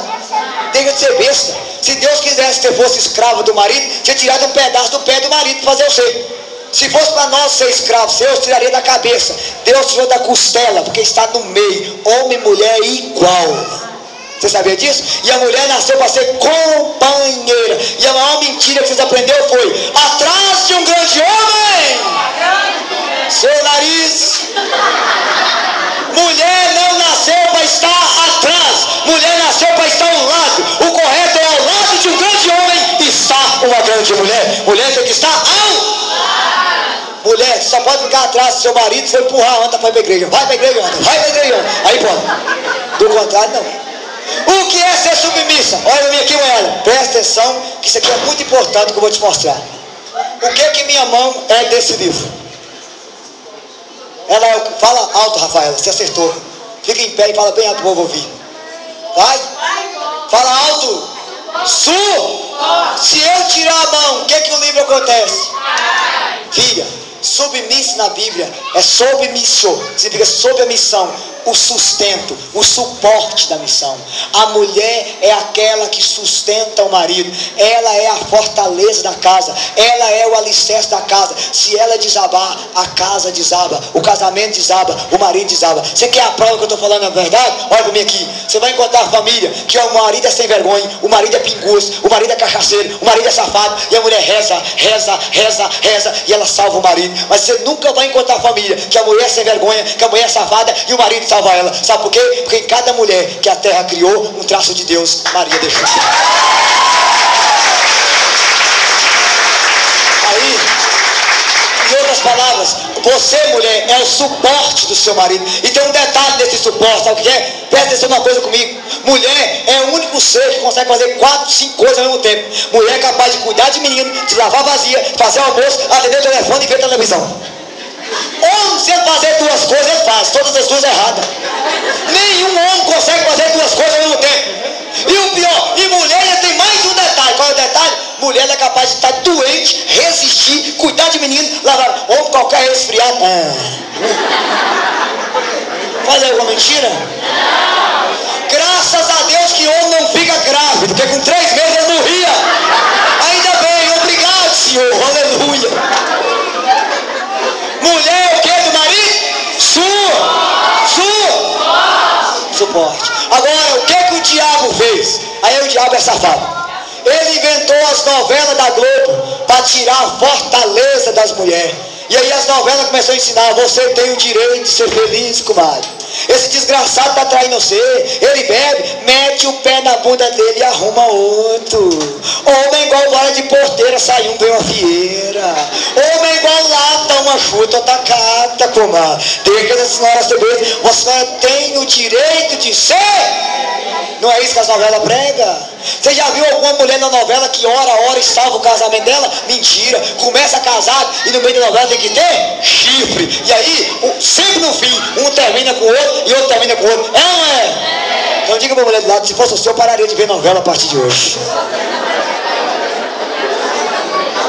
Deixa de ser besta. Se Deus quisesse que você fosse escravo do marido, tinha tirado um pedaço do pé do marido para fazer você. Se fosse para nós ser escravo seu, tiraria da cabeça. Deus tirou da costela, porque está no meio. Homem e mulher igual. Você sabia disso? E a mulher nasceu para ser companheira. E a maior mentira que vocês aprenderam foi: atrás de um grande homem, seu nariz. Mulher não nasceu para estar atrás. Mulher nasceu para estar ao lado. O correto é ao lado de um grande homem estar uma grande mulher. Mulher tem que estar ao lado. Mulher só pode ficar atrás do seu marido se empurrar, anda para a igreja. Vai para a igreja, anda. Vai para a igreja, anda. Aí pode. Do contrário, não. O que é ser submissa? Olha para mim aqui, olha. Presta atenção, que isso aqui é muito importante que eu vou te mostrar. O que é que minha mão é desse livro? Ela é o... Fala alto, Rafaela, você acertou. Fica em pé e fala bem alto para o povo ouvir. Vai. Fala alto. Se eu tirar a mão, o que é que o livro acontece? Filha, submissa na Bíblia é submissão. Significa sob a missão, o sustento, o suporte da missão. A mulher é aquela que sustenta o marido. Ela é a fortaleza da casa. Ela é o alicerce da casa. Se ela desabar, a casa desaba, o casamento desaba, o marido desaba. Você quer a prova que eu estou falando a verdade? Olha para mim aqui. Você vai encontrar a família que o marido é sem vergonha, o marido é pinguço, o marido é cachaceiro, o marido é safado, e a mulher reza e ela salva o marido. Mas você nunca vai encontrar a família que a mulher é sem vergonha, que a mulher é safada e o marido salva ela. Sabe por quê? Porque em cada mulher que a terra criou, um traço de Deus, Maria deixou. Aí, em outras palavras, você, mulher, é o suporte do seu marido. E tem um detalhe desse suporte, sabe o que é? Presta atenção numa coisa comigo. Mulher é o único ser que consegue fazer 4, 5 coisas ao mesmo tempo. Mulher é capaz de cuidar de menino, de lavar vazia, fazer almoço, atender o telefone e ver televisão. Homem, se ele fazer 2 coisas, ele faz, todas as duas erradas. Nenhum homem consegue fazer 2 coisas ao mesmo tempo. E o pior, e mulher ainda tem mais um detalhe. Qual é o detalhe? Mulher é capaz de estar doente, resistir, cuidar de menino, lavar. Homem qualquer resfriado. Faz alguma mentira? Graças a Deus que homem não fica grávido, porque com 3 meses ele morria. Ainda bem, obrigado, Senhor, aleluia. Mulher é o que do marido? Suporte. Agora, o que o diabo fez? Aí o diabo é safado. Ele inventou as novelas da Globo para tirar a fortaleza das mulheres. E aí as novelas começaram a ensinar: você tem o direito de ser feliz, comadre. Esse desgraçado está traindo você. Ele bebe, mete o pé na bunda dele e arruma outro. Homem igual vara de porteira, sai um, vem uma fieira. Homem igual lata, uma chuta, outra cata, comadre. Deixa a senhora saber, você tem o direito de ser. Não é isso que as novelas pregam? Você já viu alguma mulher na novela que ora e salva o casamento dela? Mentira. Começa casado e no meio da novela tem que ter chifre. E aí, sempre no fim, um com o outro e outro termina com o outro. É ou não é? Então diga pra mulher do lado, se fosse o seu, eu pararia de ver novela a partir de hoje.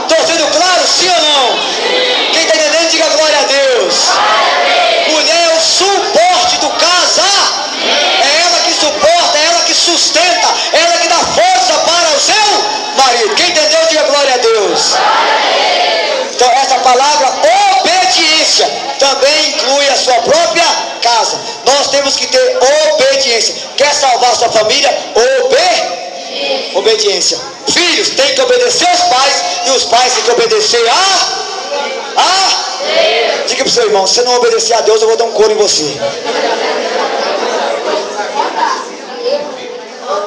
Estou sendo claro, sim ou não? Quem está entendendo, diga glória a Deus. Mulher é o suporte do casal. É ela que suporta, é ela que sustenta, é ela que dá força para o seu marido. Quem entendeu, diga glória a Deus. Então essa palavra obediência também inclui a sua própria casa. Nós temos que ter obediência. Quer salvar a sua família? Obediência. Filhos têm que obedecer aos pais e os pais têm que obedecer a Deus. Diga para o seu irmão, se você não obedecer a Deus, eu vou dar um couro em você.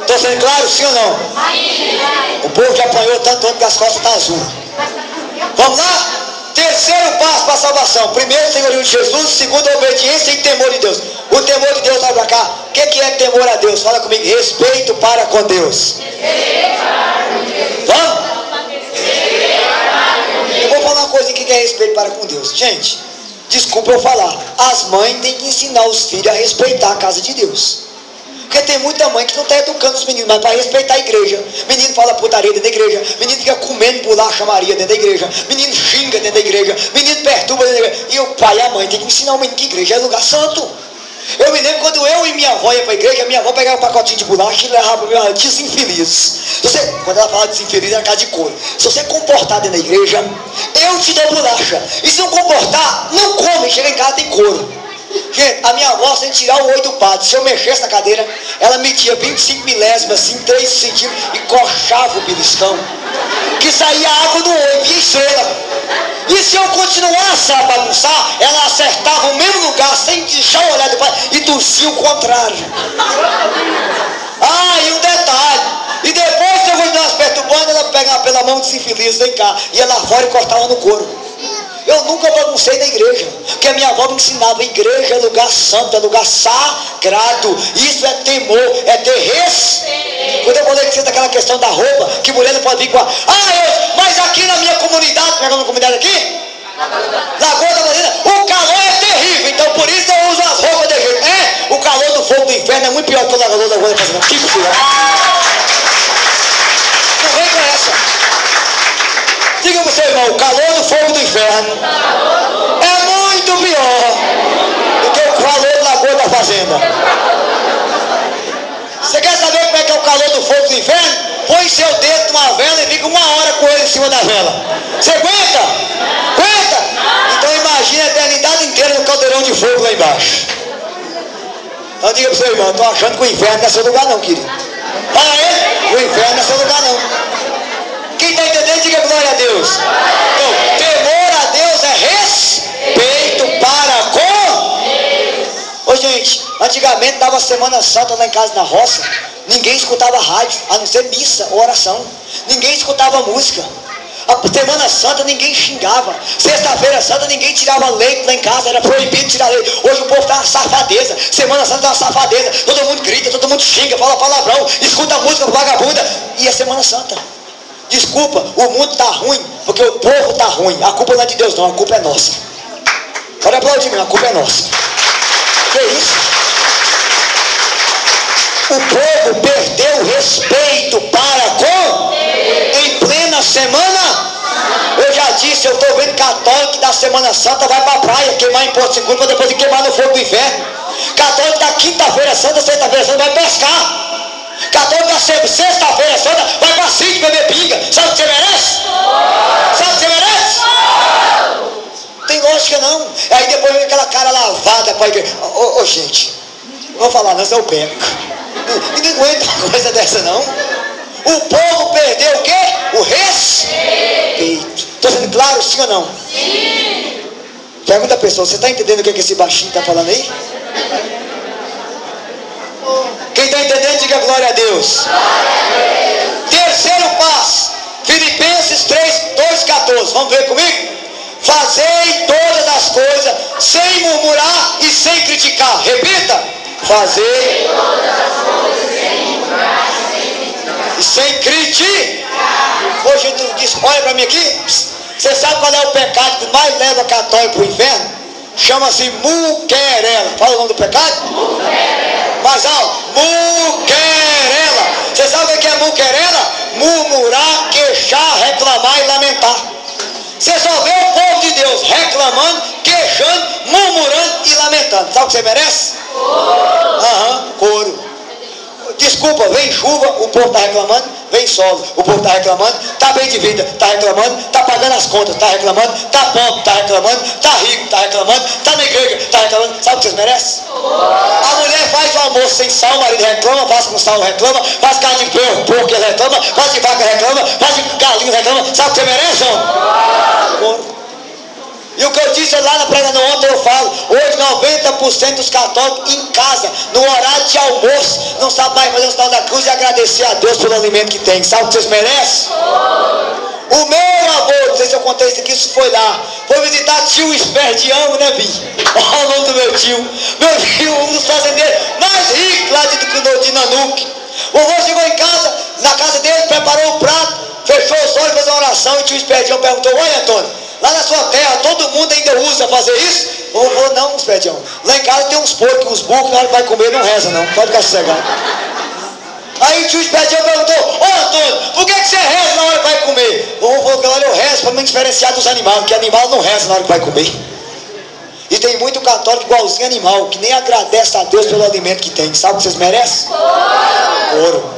Estou sendo claro, sim ou não? O povo já apanhou tanto que as costas estão azul. Vamos lá? Terceiro passo para a salvação. Primeiro, senhorio de Jesus. Segundo, a obediência e temor de Deus. O temor de Deus, vai para cá. O que é temor a Deus? Fala comigo. Respeito para com Deus. Vamos? Eu vou falar uma coisa aqui que é respeito para com Deus. Gente, desculpa eu falar. As mães têm que ensinar os filhos a respeitar a casa de Deus. Porque tem muita mãe que não está educando os meninos, mas para respeitar a igreja. Menino fala putaria dentro da igreja. Menino fica comendo bolacha Maria dentro da igreja. Menino xinga dentro da igreja. Menino perturba dentro da igreja. E o pai e a mãe tem que ensinar o menino que igreja é lugar santo. Eu me lembro quando eu e minha avó ia para a igreja, minha avó pegava um pacotinho de bolacha e levava para minha desinfeliz. Quando ela fala desinfeliz, era casa de couro. Se você comportar dentro da igreja, eu te dou bolacha. E se não comportar, não come. Chega em casa, tem couro. Gente, a minha avó, sem tirar o olho do padre, se eu mexesse na cadeira, ela metia 25 milésimas, assim, 3 centímetros, e coxava o beliscão, que saía água do olho, via estrela. E se eu continuasse a bagunçar, ela acertava o mesmo lugar, sem deixar o olhar do padre, e torcia o contrário. E um detalhe, e depois que eu continuasse perturbando, ela pegava pela mão desinfeliz, vem cá, ia lá fora e cortava no couro. Eu nunca baguncei na igreja, porque a minha avó me ensinava, igreja é lugar santo, é lugar sagrado, isso é temor, é ter respeito. Quando eu falei que você daquela questão da roupa, que mulher não pode vir com mas aqui na minha comunidade, como é a minha comunidade aqui? Lagoa da Marina, o calor é terrível, então por isso eu uso as roupas de jeito. O calor do fogo do inferno é muito pior que o calor da Lagoa da Marina. Não vem com essa. Diga para o seu irmão, o calor do fogo do inferno é muito pior do que o calor da Lagoa da Fazenda. Você quer saber como é que é o calor do fogo do inferno? Põe seu dedo numa vela e fica 1 hora com ele em cima da vela. Você aguenta? Aguenta? Então imagine a eternidade inteira no caldeirão de fogo lá embaixo. Então diga para o seu irmão, estou achando que o inferno não é seu lugar não, querido. Fala aí, o inferno não é seu lugar não. Quem está entendendo, diga glória a Deus. Então, temor a Deus é respeito para com. Ô gente, antigamente dava Semana Santa lá em casa na roça, ninguém escutava rádio, a não ser missa ou oração. Ninguém escutava música. A Semana Santa ninguém xingava. Sexta-feira Santa ninguém tirava leite lá em casa, era proibido tirar leite. Hoje o povo está uma safadeza. Semana Santa é uma safadeza. Todo mundo grita, todo mundo xinga, fala palavrão, escuta música vagabunda. E é Semana Santa. Desculpa, o mundo está ruim, porque o povo está ruim. A culpa não é de Deus não, a culpa é nossa. Pode aplaudir mim, a culpa é nossa. Que isso? O povo perdeu o respeito para com em plena semana. Eu já disse, eu estou vendo católico que da Semana Santa vai para a praia queimar em Porto Seguro para depois de queimar no fogo do inferno. Católico da quinta-feira santa, sexta-feira santa vai pescar. Católico da sexta-feira santa vai para sítio beber pinga. Sabe o que você merece? Sabe o que você merece? Tem lógica não. Aí depois vem aquela cara lavada para a igreja. Gente, não vou falar não, senão eu peco. Ninguém aguenta uma coisa dessa não. O povo perdeu o quê? O respeito. Estou sendo claro, sim ou não? Sim. Pergunta a pessoa, você está entendendo o que esse baixinho está falando aí? Quem está entendendo, diga glória a Deus. Terceiro passo, Filipenses 3:2-14. Vamos ver comigo? Fazei todas as coisas sem murmurar e sem criticar. Repita. Fazei todas as coisas sem murmurar e sem criticar. Hoje tu diz, olha para mim aqui. Você sabe qual é o pecado que mais leva católico para o inferno? chama-se muquerela. Fala o nome do pecado? Muquerela. Mais alto. Muquerela. Você sabe o que é muquerela? Murmurar, queixar, reclamar e lamentar. Você só vê o povo de Deus reclamando, queixando, murmurando e lamentando. Sabe o que você merece? Couro. Desculpa, vem chuva, o povo está reclamando, vem sol, o povo está reclamando, está bem de vida, está reclamando, está pagando as contas, está reclamando, está pobre, está reclamando, está rico, está reclamando, está na igreja, está reclamando. Sabe o que vocês merecem? A mulher faz o almoço sem sal, o marido reclama, faz com sal, reclama, faz carne de porco, ele reclama, faz de vaca, reclama, faz de galinha, reclama. Sabe o que você merece, homem? E o que eu disse lá na pregação ontem, eu falo, hoje 90% dos católicos em casa, no horário de almoço, não sabe mais fazer o sinal da cruz e agradecer a Deus pelo alimento que tem. Sabe o que vocês merecem? O meu avô, não sei se eu contei isso aqui, isso foi lá, foi visitar tio Esperdião, né, Bi? Olha o nome do meu tio, um dos fazendeiros mais ricos lá de Nanuque. O avô chegou em casa, na casa dele, preparou o prato, fechou os olhos, fez uma oração, e o tio Esperdião perguntou: olha, Antônio, lá na sua terra, todo mundo ainda usa fazer isso? Eu vou, não, Esperdião. Lá em casa tem uns porcos, uns burros, na hora que vai comer não reza não, pode ficar sossegado. Aí o tio Esperdião perguntou: ô Antônio, por que você reza na hora que vai comer? Eu vou, galera, eu rezo para me diferenciar dos animais, porque animal não reza na hora que vai comer. E tem muito católico igualzinho animal, que nem agradece a Deus pelo alimento que tem. Sabe o que vocês merecem? Ouro.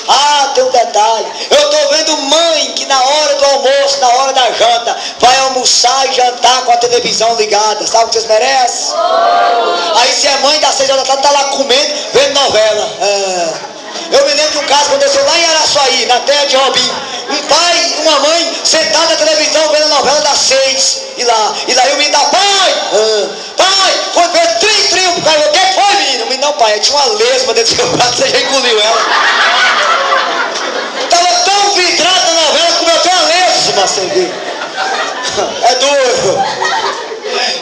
Ah, tem um detalhe. Eu estou vendo mãe que na hora do almoço, na hora da janta, vai almoçar e jantar com a televisão ligada. Sabe o que vocês merecem? Aí se é mãe das 6 horas da tarde, está lá comendo, vendo novela. Eu me lembro de um caso que aconteceu lá em Araçuaí, na terra de Robinho. Um pai e uma mãe sentados na televisão vendo a novela das 6. E lá o menino dá: pai, quando vê trim, o cara, o que foi, menino? O menino: não, pai, tinha uma lesma dentro do seu prato, você já engoliu ela. Estava tão vidrado na novela que comeu até uma lesma, você viu? É duro.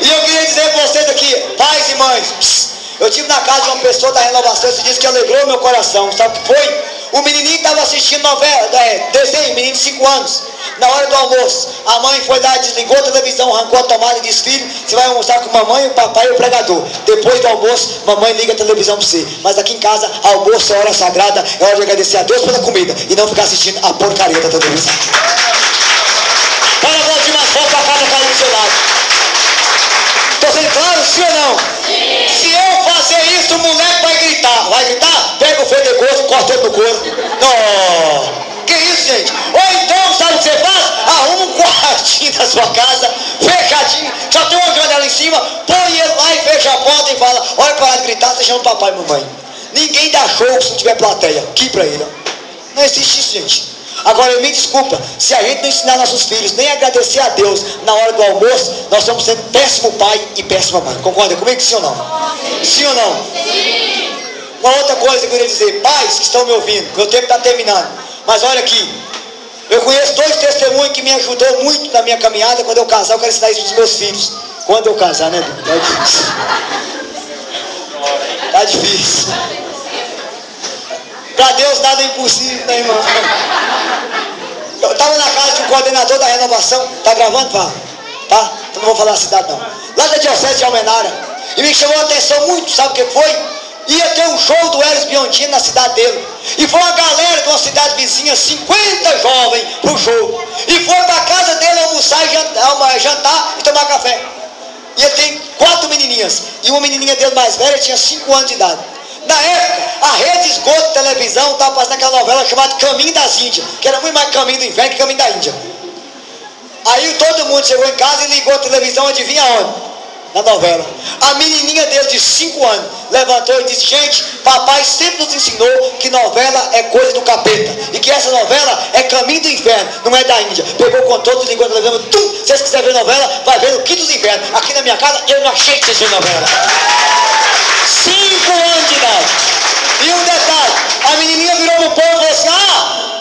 E eu queria dizer para vocês aqui, pais e mães, eu estive na casa de uma pessoa da renovação, esse disse que alegrou meu coração. Sabe o que foi? O menininho estava assistindo novela, desenho, menino de 5 anos. Na hora do almoço, a mãe foi lá, desligou a televisão, arrancou a tomada e disse: filho, você vai almoçar com a mamãe, o papai e o pregador. Depois do almoço, mamãe liga a televisão para você. Mas aqui em casa, almoço é hora sagrada, é hora de agradecer a Deus pela comida e não ficar assistindo a porcaria da televisão. Para aplaudir mais forte para a casa cair do seu lado. Estou sendo claro, sim ou não? Sim. Se eu fazer isso, o moleque vai gritar. Vai gritar? Pega o fedegoso e corta ele no couro. Não. Que isso, gente? Ou então, sabe o que você faz? Arruma um quartinho da sua casa, fechadinho, só tem uma janela em cima, põe ele lá e fecha a porta e fala: olha, para de gritar, você chama o papai e mamãe. Ninguém dá show se não tiver plateia. Que pra ele. Não existe isso, gente. Agora, me desculpa, se a gente não ensinar nossos filhos nem agradecer a Deus na hora do almoço, nós estamos sendo péssimo pai e péssima mãe. Concorda comigo, sim ou não? Sim ou não? Sim. Uma outra coisa que eu queria dizer: pais que estão me ouvindo, meu tempo está terminando, mas olha aqui, eu conheço 2 testemunhos que me ajudou muito na minha caminhada. Quando eu casar, eu quero ensinar isso para os meus filhos. Quando eu casar, né? Tá difícil. Tá difícil. Para Deus nada é impossível, né, irmão? Eu estava na casa de um coordenador da renovação. Tá gravando, Pá? Tá? Então não vou falar a cidade não. Lá da diocese de Almenara. E me chamou a atenção muito, sabe o que foi? Ia ter um show do Elis Biondini na cidade dele. E foi uma galera de uma cidade vizinha, 50 jovens pro show. E foram pra casa dele almoçar e jantar e tomar café. E ele tem 4 menininhas. E uma menininha dele mais velha tinha 5 anos de idade. Na época, a rede de esgoto de televisão estava passando aquela novela chamada Caminho das Índias, que era muito mais Caminho do Inferno que Caminho da Índia. Aí todo mundo chegou em casa e ligou a televisão, adivinha onde? Na novela. A menininha dele de 5 anos levantou e disse: gente, papai sempre nos ensinou que novela é coisa do capeta e que essa novela é Caminho do Inferno, não é da Índia. Pegou o controle, ligou a televisão, se vocês quiserem ver novela, vai ver o Quinto dos Infernos. Aqui na minha casa eu não achei que vocês viram novela. 5 anos de idade. E um detalhe, a menininha virou no povo e falou assim: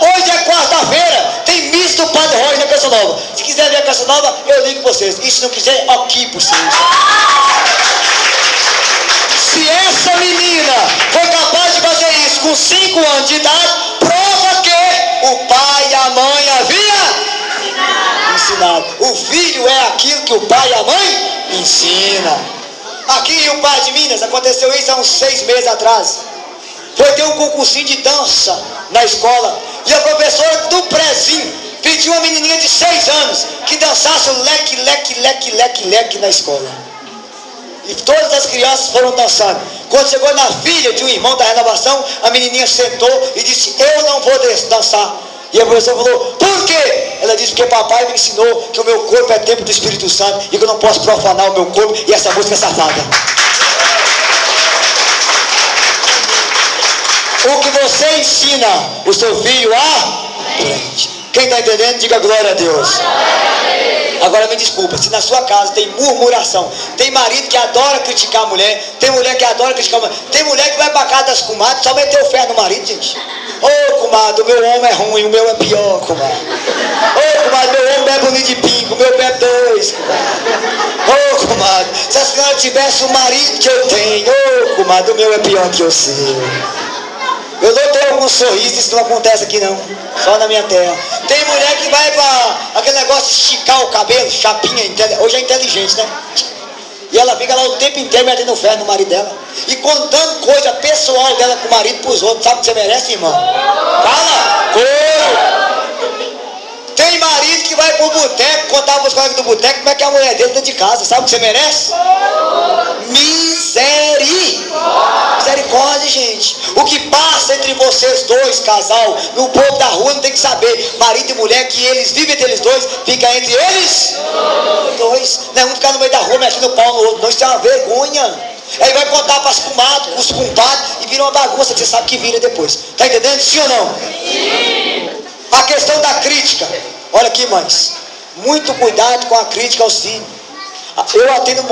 hoje é quarta-feira, tem missa do Padre Roger na Canção Nova. Se quiser ver a Canção Nova, eu ligo para vocês. E se não quiser, aqui para vocês. Se essa menina foi capaz de fazer isso com 5 anos de idade, prova que o pai e a mãe havia ensinado. O O filho é aquilo que o pai e a mãe ensina. Aqui em Rio Pardo de Minas, aconteceu isso há uns 6 meses atrás. Foi ter um concursinho de dança na escola. E a professora do prézinho pediu uma menininha de 6 anos que dançasse o leque, leque, leque, leque, leque na escola. E todas as crianças foram dançando. Quando chegou na filha de um irmão da renovação, a menininha sentou e disse: eu não vou dançar. E a professora falou: por quê? Ela disse: porque papai me ensinou que o meu corpo é templo do Espírito Santo e que eu não posso profanar o meu corpo, e essa música é safada. O que você ensina o seu filho aprende. Quem está entendendo, diga glória a Deus. Agora me desculpa, se na sua casa tem murmuração, tem marido que adora criticar a mulher, tem mulher que adora criticar a mulher, tem mulher que vai para casa das comadres só meter o ferro no marido, gente. Ô comadre, o meu homem é ruim, o meu é pior, comadre. Ô comadre, meu homem bebe 1 litro de pingo, o meu bebe 2, comadre. Ô comadre, se a senhora tivesse o marido que eu tenho, ô comadre, o meu é pior que o seu. Eu não tenho algum sorriso, isso não acontece aqui não, só na minha terra. Tem mulher que vai para aquele negócio de esticar o cabelo, chapinha, hoje é inteligente, né? E ela fica lá o tempo inteiro metendo ferro no marido dela e contando coisa pessoal dela com o marido para os outros. Sabe o que você merece, irmão? Fala! Tem marido que vai pro boteco contar para os colegas do boteco como é que é a mulher dele dentro de casa. Sabe o que você merece? Misericórdia, gente. O que passa entre vocês dois, casal, no povo da rua não tem que saber. Marido e mulher, que eles vivem entre eles dois, fica entre eles dois. Não é um ficar no meio da rua metendo pau no outro, não. Isso é uma vergonha. Aí vai contar para as comadres, os compadres, e vira uma bagunça que você sabe que vira depois. Tá entendendo? Sim ou não? Sim. A questão da crítica. Olha aqui, mães, muito cuidado com a crítica aos filhos. Eu atendo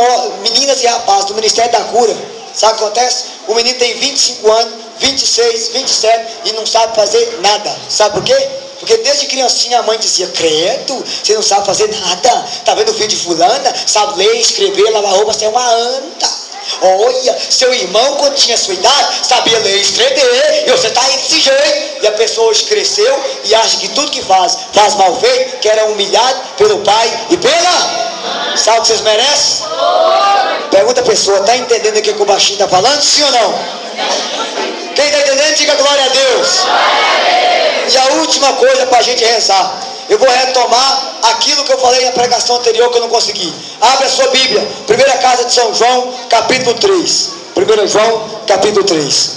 meninas e rapazes do Ministério da Cura. Sabe o que acontece? O menino tem 25 anos, 26, 27 e não sabe fazer nada. Sabe por quê? Porque desde criancinha a mãe dizia: credo, você não sabe fazer nada. Tá vendo o filho de fulana? Sabe ler, escrever, lavar roupa, você é uma anta. Olha, seu irmão quando tinha sua idade sabia ler e escrever, e você está aí desse jeito. E a pessoa hoje cresceu e acha que tudo que faz mal feito, que era humilhado pelo pai e pela... Sabe o que vocês merecem? Pergunta a pessoa: está entendendo o que o baixinho está falando? Sim ou não? Quem está entendendo, diga glória a Deus. E a última coisa para a gente rezar, eu vou retomar aquilo que eu falei na pregação anterior que eu não consegui. Abre a sua Bíblia, primeira carta de São João, capítulo 3. 1 João, capítulo 3.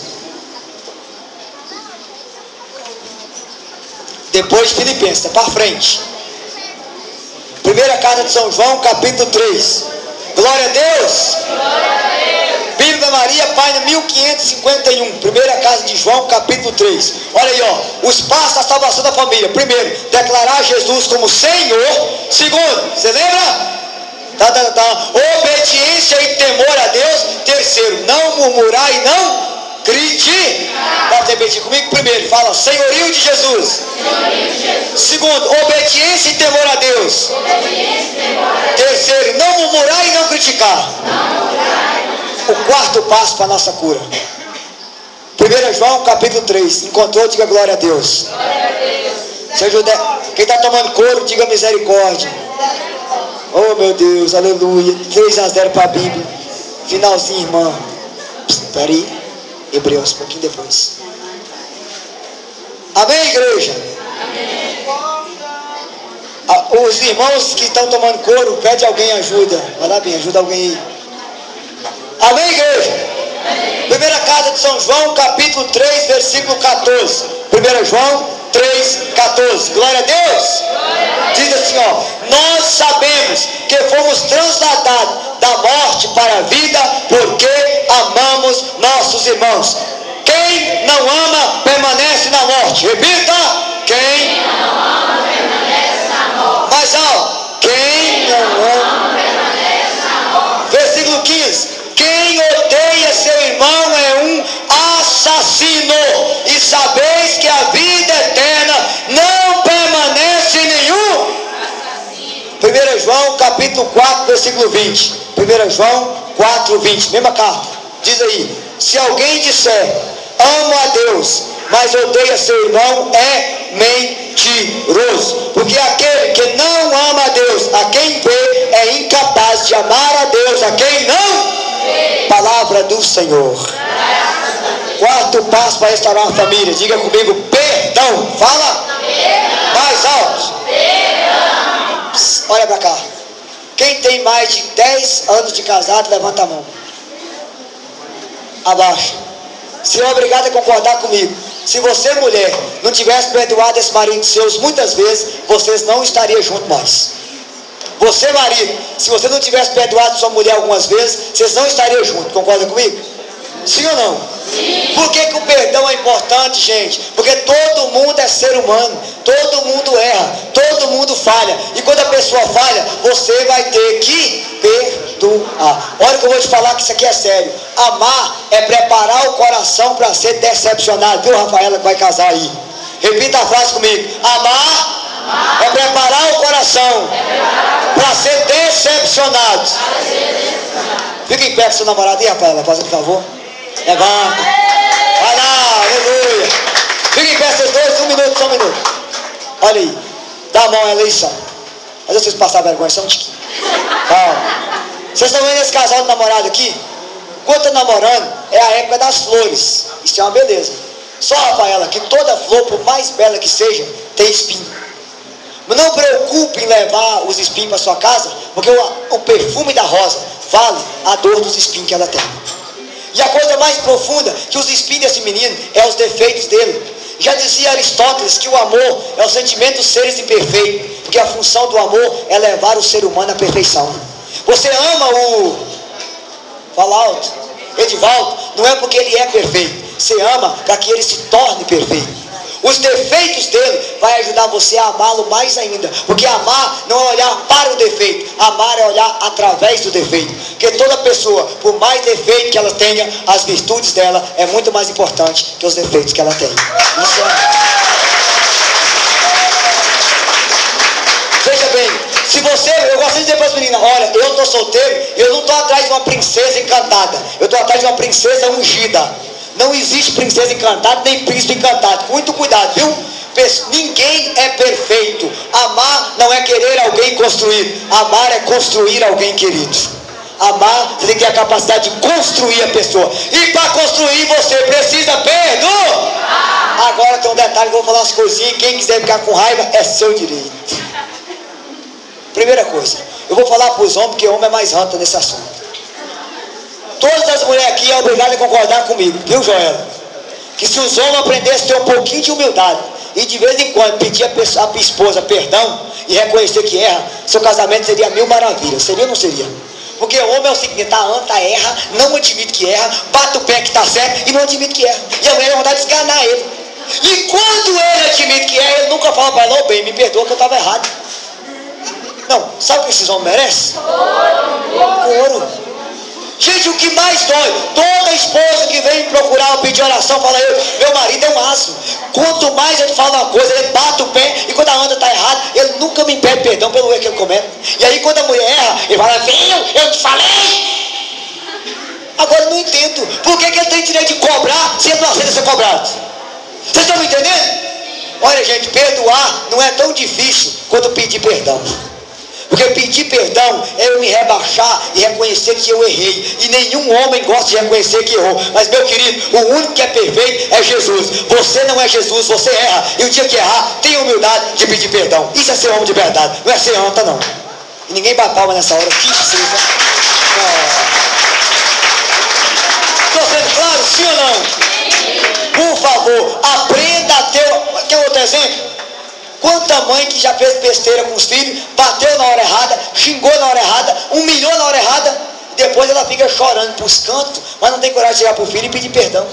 Depois de Filipenses, para frente. Primeira carta de São João, capítulo 3. Glória a Deus. Bíblia da Maria, página 1551. Primeira carta de João, capítulo 3. Olha aí, ó. Os passos da salvação da família. Primeiro, declarar Jesus como Senhor. Segundo, você lembra? Obediência e temor a Deus. Terceiro, não murmurar e não criticar. Pode repetir comigo? Primeiro, fala senhorio de Jesus. Segundo, obediência e temor a Deus. Terceiro, não murmurar e não criticar. O quarto passo para a nossa cura. 1 João capítulo 3. Encontrou, diga glória a Deus. Quem está tomando couro, diga misericórdia. Oh meu Deus, aleluia. 3-0 para a Bíblia. Finalzinho, irmã. Espera aí. Hebreus, um pouquinho depois. Amém, igreja? Amém. Os irmãos que estão tomando couro, pede alguém ajuda. Vai lá bem, ajuda alguém aí. Amém, igreja? Amém. Primeira carta de São João, capítulo 3, versículo 14. 1 João 3, 14. Glória a Deus. Glória a Deus. Diz assim, ó: nós sabemos que fomos transladados da morte para a vida, porque amamos nossos irmãos. Quem não ama permanece na morte. Repita: quem não ama permanece na morte. Mais alto: quem não ama permanece na morte. Versículo 15: quem odeia seu irmão é um assassino, e sabeis que a vida eterna não permanece em nenhum assassino. 1 João capítulo 4, versículo 20. 1 João 4, 20, mesma carta. Diz aí: se alguém disser amo a Deus, mas odeia seu irmão, é mentiroso. Porque aquele que não ama a Deus, a quem vê, é incapaz de amar a Deus, a quem não vê. Palavra do Senhor. Quarto passo para restaurar uma família. Diga comigo, perdão. Fala. Perdão. Mais alto. Perdão. Psst, olha para cá. Quem tem mais de 10 anos de casado, levanta a mão. Abaixa. Se é obrigado a concordar comigo. Se você, mulher, não tivesse perdoado esse marido seus muitas vezes, vocês não estariam juntos mais. Você, marido, se você não tivesse perdoado sua mulher algumas vezes, vocês não estariam juntos. Concorda comigo? Sim ou não? Sim. Por que o perdão é importante, gente? Porque todo mundo é ser humano, todo mundo erra, todo mundo falha. E quando a pessoa falha, você vai ter que perdoar. Olha que eu vou te falar que isso aqui é sério. Amar é preparar o coração para ser decepcionado. Viu, Rafaela, que vai casar aí? Repita a frase comigo. Amar é preparar o coração para ser decepcionado. Fica em pé com seu namorado aí, Rafaela, faz por favor. Levanta. Vai lá, aleluia. Fiquem em pé vocês dois, um minuto, só um minuto. Olha aí. Dá a mão a eleição. Mas vocês passaram vergonha, só um tiquinho. Calma. Vocês estão vendo esse casal de namorado aqui? Enquanto tá namorando, é a época das flores. Isso é uma beleza. Só, Rafaela, que toda flor, por mais bela que seja, tem espinho. Mas não preocupe em levar os espinhos para sua casa, porque o perfume da rosa vale a dor dos espinhos que ela tem. E a coisa mais profunda que os espinhos desse menino é os defeitos dele. Já dizia Aristóteles que o amor é o sentimento dos seres imperfeitos, porque a função do amor é levar o ser humano à perfeição. Você ama o... Fala alto. Edivaldo, não é porque ele é perfeito. Você ama para que ele se torne perfeito. Os defeitos dele vai ajudar você a amá-lo mais ainda. Porque amar não é olhar para o defeito. Amar é olhar através do defeito. Porque toda pessoa, por mais defeito que ela tenha, as virtudes dela é muito mais importante que os defeitos que ela tem. Isso é... Veja bem, se você... Eu gosto de dizer para as meninas, olha, eu estou solteiro, eu não estou atrás de uma princesa encantada. Eu estou atrás de uma princesa ungida. Não existe princesa encantada, nem príncipe encantado. Muito cuidado, viu? Ninguém é perfeito. Amar não é querer alguém construído. Amar é construir alguém querido. Amar, você tem que ter a capacidade de construir a pessoa. E para construir você precisa perdoar. Agora tem um detalhe, eu vou falar umas coisinhas. Quem quiser ficar com raiva é seu direito. Primeira coisa, eu vou falar para os homens, porque homem é mais ranta nesse assunto. Todas as mulheres aqui é obrigada a concordar comigo, viu, Joela? Que se os homens aprendessem a ter um pouquinho de humildade e de vez em quando pedir a esposa perdão e reconhecer que erra, seu casamento seria mil maravilhas. Seria ou não seria? Porque o homem é o seguinte, tá, anta, erra, não admite que erra, bate o pé que tá certo e não admite que erra. E a mulher tem vontade de esganar ele. E quando ele admite que erra, ele nunca fala para ela, ô bem, me perdoa que eu estava errado. Não, sabe o que esses homens merecem? Ouro. Gente, o que mais dói, toda esposa que vem me procurar ou pedir oração, fala eu, meu marido é um asno. Quanto mais ele fala uma coisa, ele bate o pé, e quando a Anda está errada, ele nunca me pede perdão pelo erro que ele comete. E aí quando a mulher erra, ele fala, viu, eu te falei. Agora eu não entendo, por que ele tem direito de cobrar se ele não aceita ser cobrado? Vocês estão me entendendo? Olha, gente, perdoar não é tão difícil quanto pedir perdão. Porque pedir perdão é eu me rebaixar e reconhecer que eu errei. E nenhum homem gosta de reconhecer que errou. Mas meu querido, o único que é perfeito é Jesus. Você não é Jesus, você erra. E o dia que errar, tenha humildade de pedir perdão. Isso é ser homem de verdade, não é ser anta não. E ninguém bate palma nessa hora. Que precisa. Estou sendo claro, sim ou não? Por favor, aprenda a ter... Quer outro exemplo? Quanta mãe que já fez besteira com os filhos, bateu na hora errada, xingou na hora errada, humilhou na hora errada, e depois ela fica chorando para os cantos, mas não tem coragem de chegar para o filho e pedir perdão.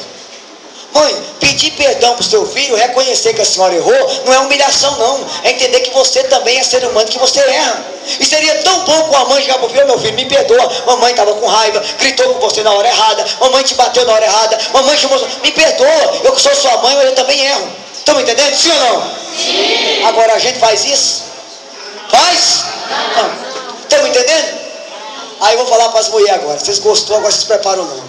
Mãe, pedir perdão para o seu filho, reconhecer que a senhora errou, não é humilhação não, é entender que você também é ser humano, que você erra. E seria tão bom com a mãe chegar para o filho, meu filho, me perdoa, mamãe estava com raiva, gritou com você na hora errada, mamãe te bateu na hora errada, mamãe chamou, me perdoa, eu que sou sua mãe, mas eu também erro. Estão me entendendo? Sim ou não? Sim. Agora a gente faz isso? Faz? Não. Estão me entendendo? Aí eu vou falar para as mulheres agora. Vocês gostou, agora vocês preparam não.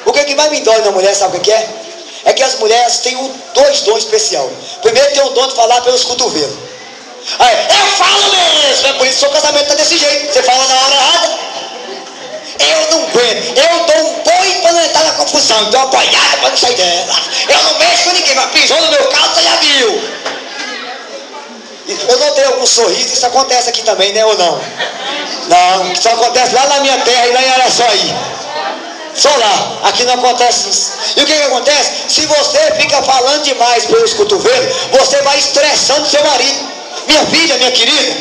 O que mais me dói na mulher, sabe o que é? é que as mulheres têm dois dons especiais. Primeiro tem o dom de falar pelos cotovelos. Aí, eu falo mesmo, é por isso que o seu casamento está desse jeito. Você fala na hora errada. Eu não aguento, eu dou um boi para não entrar na confusão, dou uma boiada para não sair dela. Eu não mexo com ninguém, mas pisou no meu carro, você já viu. Eu notei algum sorriso, isso acontece aqui também, né, ou não? Não, isso acontece lá na minha terra e lá em Araçuaí. Só lá, aqui não acontece isso. E o que acontece? Se você fica falando demais pelos cotovelos, você vai estressando seu marido. Minha filha, minha querida,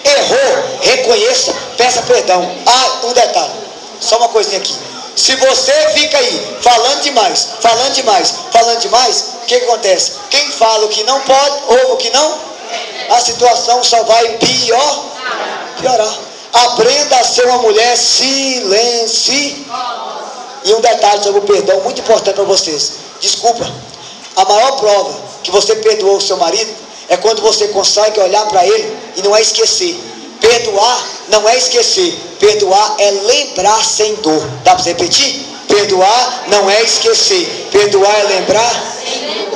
errou, reconheça, peça perdão. Ah, um detalhe, só uma coisinha aqui. Se você fica aí falando demais, o que acontece? Quem fala o que não pode, ouve o que não, a situação só vai piorar. Aprenda a ser uma mulher silenciosa. E um detalhe sobre o perdão muito importante para vocês. Desculpa, a maior prova que você perdoou o seu marido é quando você consegue olhar para ele e não é esquecer. Perdoar não é esquecer, perdoar é lembrar sem dor. Dá para você repetir? Perdoar não é esquecer, perdoar é lembrar.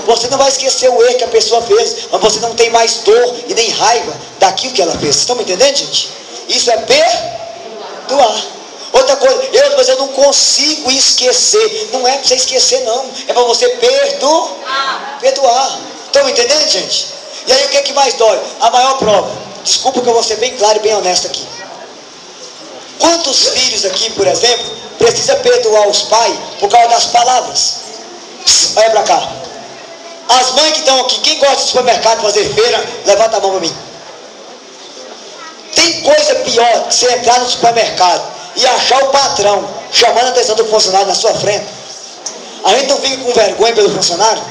Você não vai esquecer o erro que a pessoa fez, mas você não tem mais dor e nem raiva daquilo que ela fez. Vocês estão me entendendo, gente? Isso é perdoar. Outra coisa, mas eu não consigo esquecer. Não é para você esquecer, não. É para você perdoar. Estão me entendendo, gente? E aí o que é que mais dói? A maior prova. Desculpa que eu vou ser bem claro e bem honesto aqui. Quantos filhos aqui, por exemplo, precisa perdoar os pais por causa das palavras? Olha para cá. As mães que estão aqui, quem gosta de supermercado, fazer feira, levanta a mão para mim. Tem coisa pior que você entrar no supermercado e achar o patrão chamando a atenção do funcionário na sua frente. A gente não fica com vergonha pelo funcionário?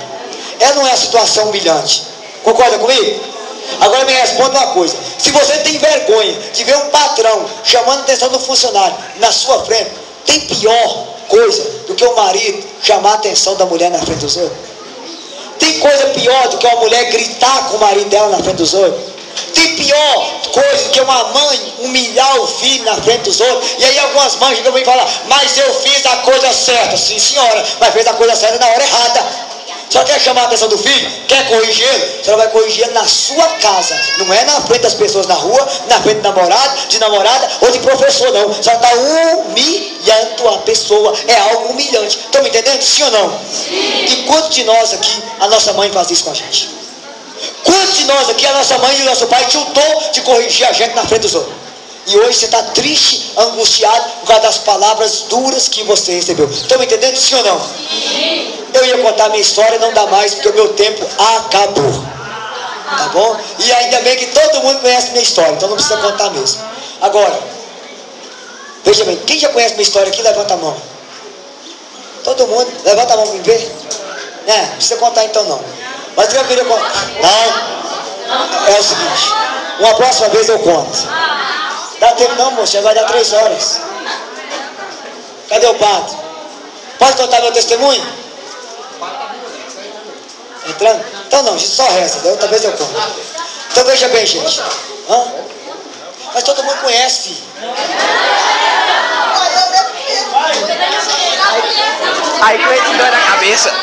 Ela não é a situação humilhante. Concorda comigo? Agora me responda uma coisa. Se você tem vergonha de ver um patrão chamando a atenção do funcionário na sua frente, tem pior coisa do que o marido chamar a atenção da mulher na frente dos outros? Tem coisa pior do que uma mulher gritar com o marido dela na frente dos outros? Tem pior coisa do que uma mãe humilhar o filho na frente dos outros? E aí algumas mães vão falar, mas eu fiz a coisa certa. Sim, senhora, mas fez a coisa certa na hora errada. Só quer chamar a atenção do filho? Quer corrigir? Você vai corrigir na sua casa. Não é na frente das pessoas na rua, na frente de namorada ou de professor, não. Só está humilhando a pessoa. É algo humilhante. Estão me entendendo? Sim ou não? Sim. E quantos de nós aqui, a nossa mãe faz isso com a gente? Quantos de nós aqui, a nossa mãe e o nosso pai tinham o dom de corrigir a gente na frente dos outros? E hoje você está triste, angustiado por causa das palavras duras que você recebeu. Estão me entendendo? Sim ou não? Sim. Eu ia contar a minha história, não dá mais, porque o meu tempo acabou. Tá bom? E ainda bem que todo mundo conhece a minha história, então não precisa contar mesmo. Agora, veja bem, quem já conhece a minha história aqui, levanta a mão. Todo mundo, levanta a mão para me ver. Não precisa contar então não. Mas eu queria contar. Não. É o seguinte, uma próxima vez eu conto. Dá tempo não, moço, já vai dar 3 horas. Cadê o padre? Pode contar meu testemunho? Entrando? Então não, só reza, outra vez eu conto. Então veja bem, gente. Mas todo mundo conhece. Aí com ele dor na cabeça.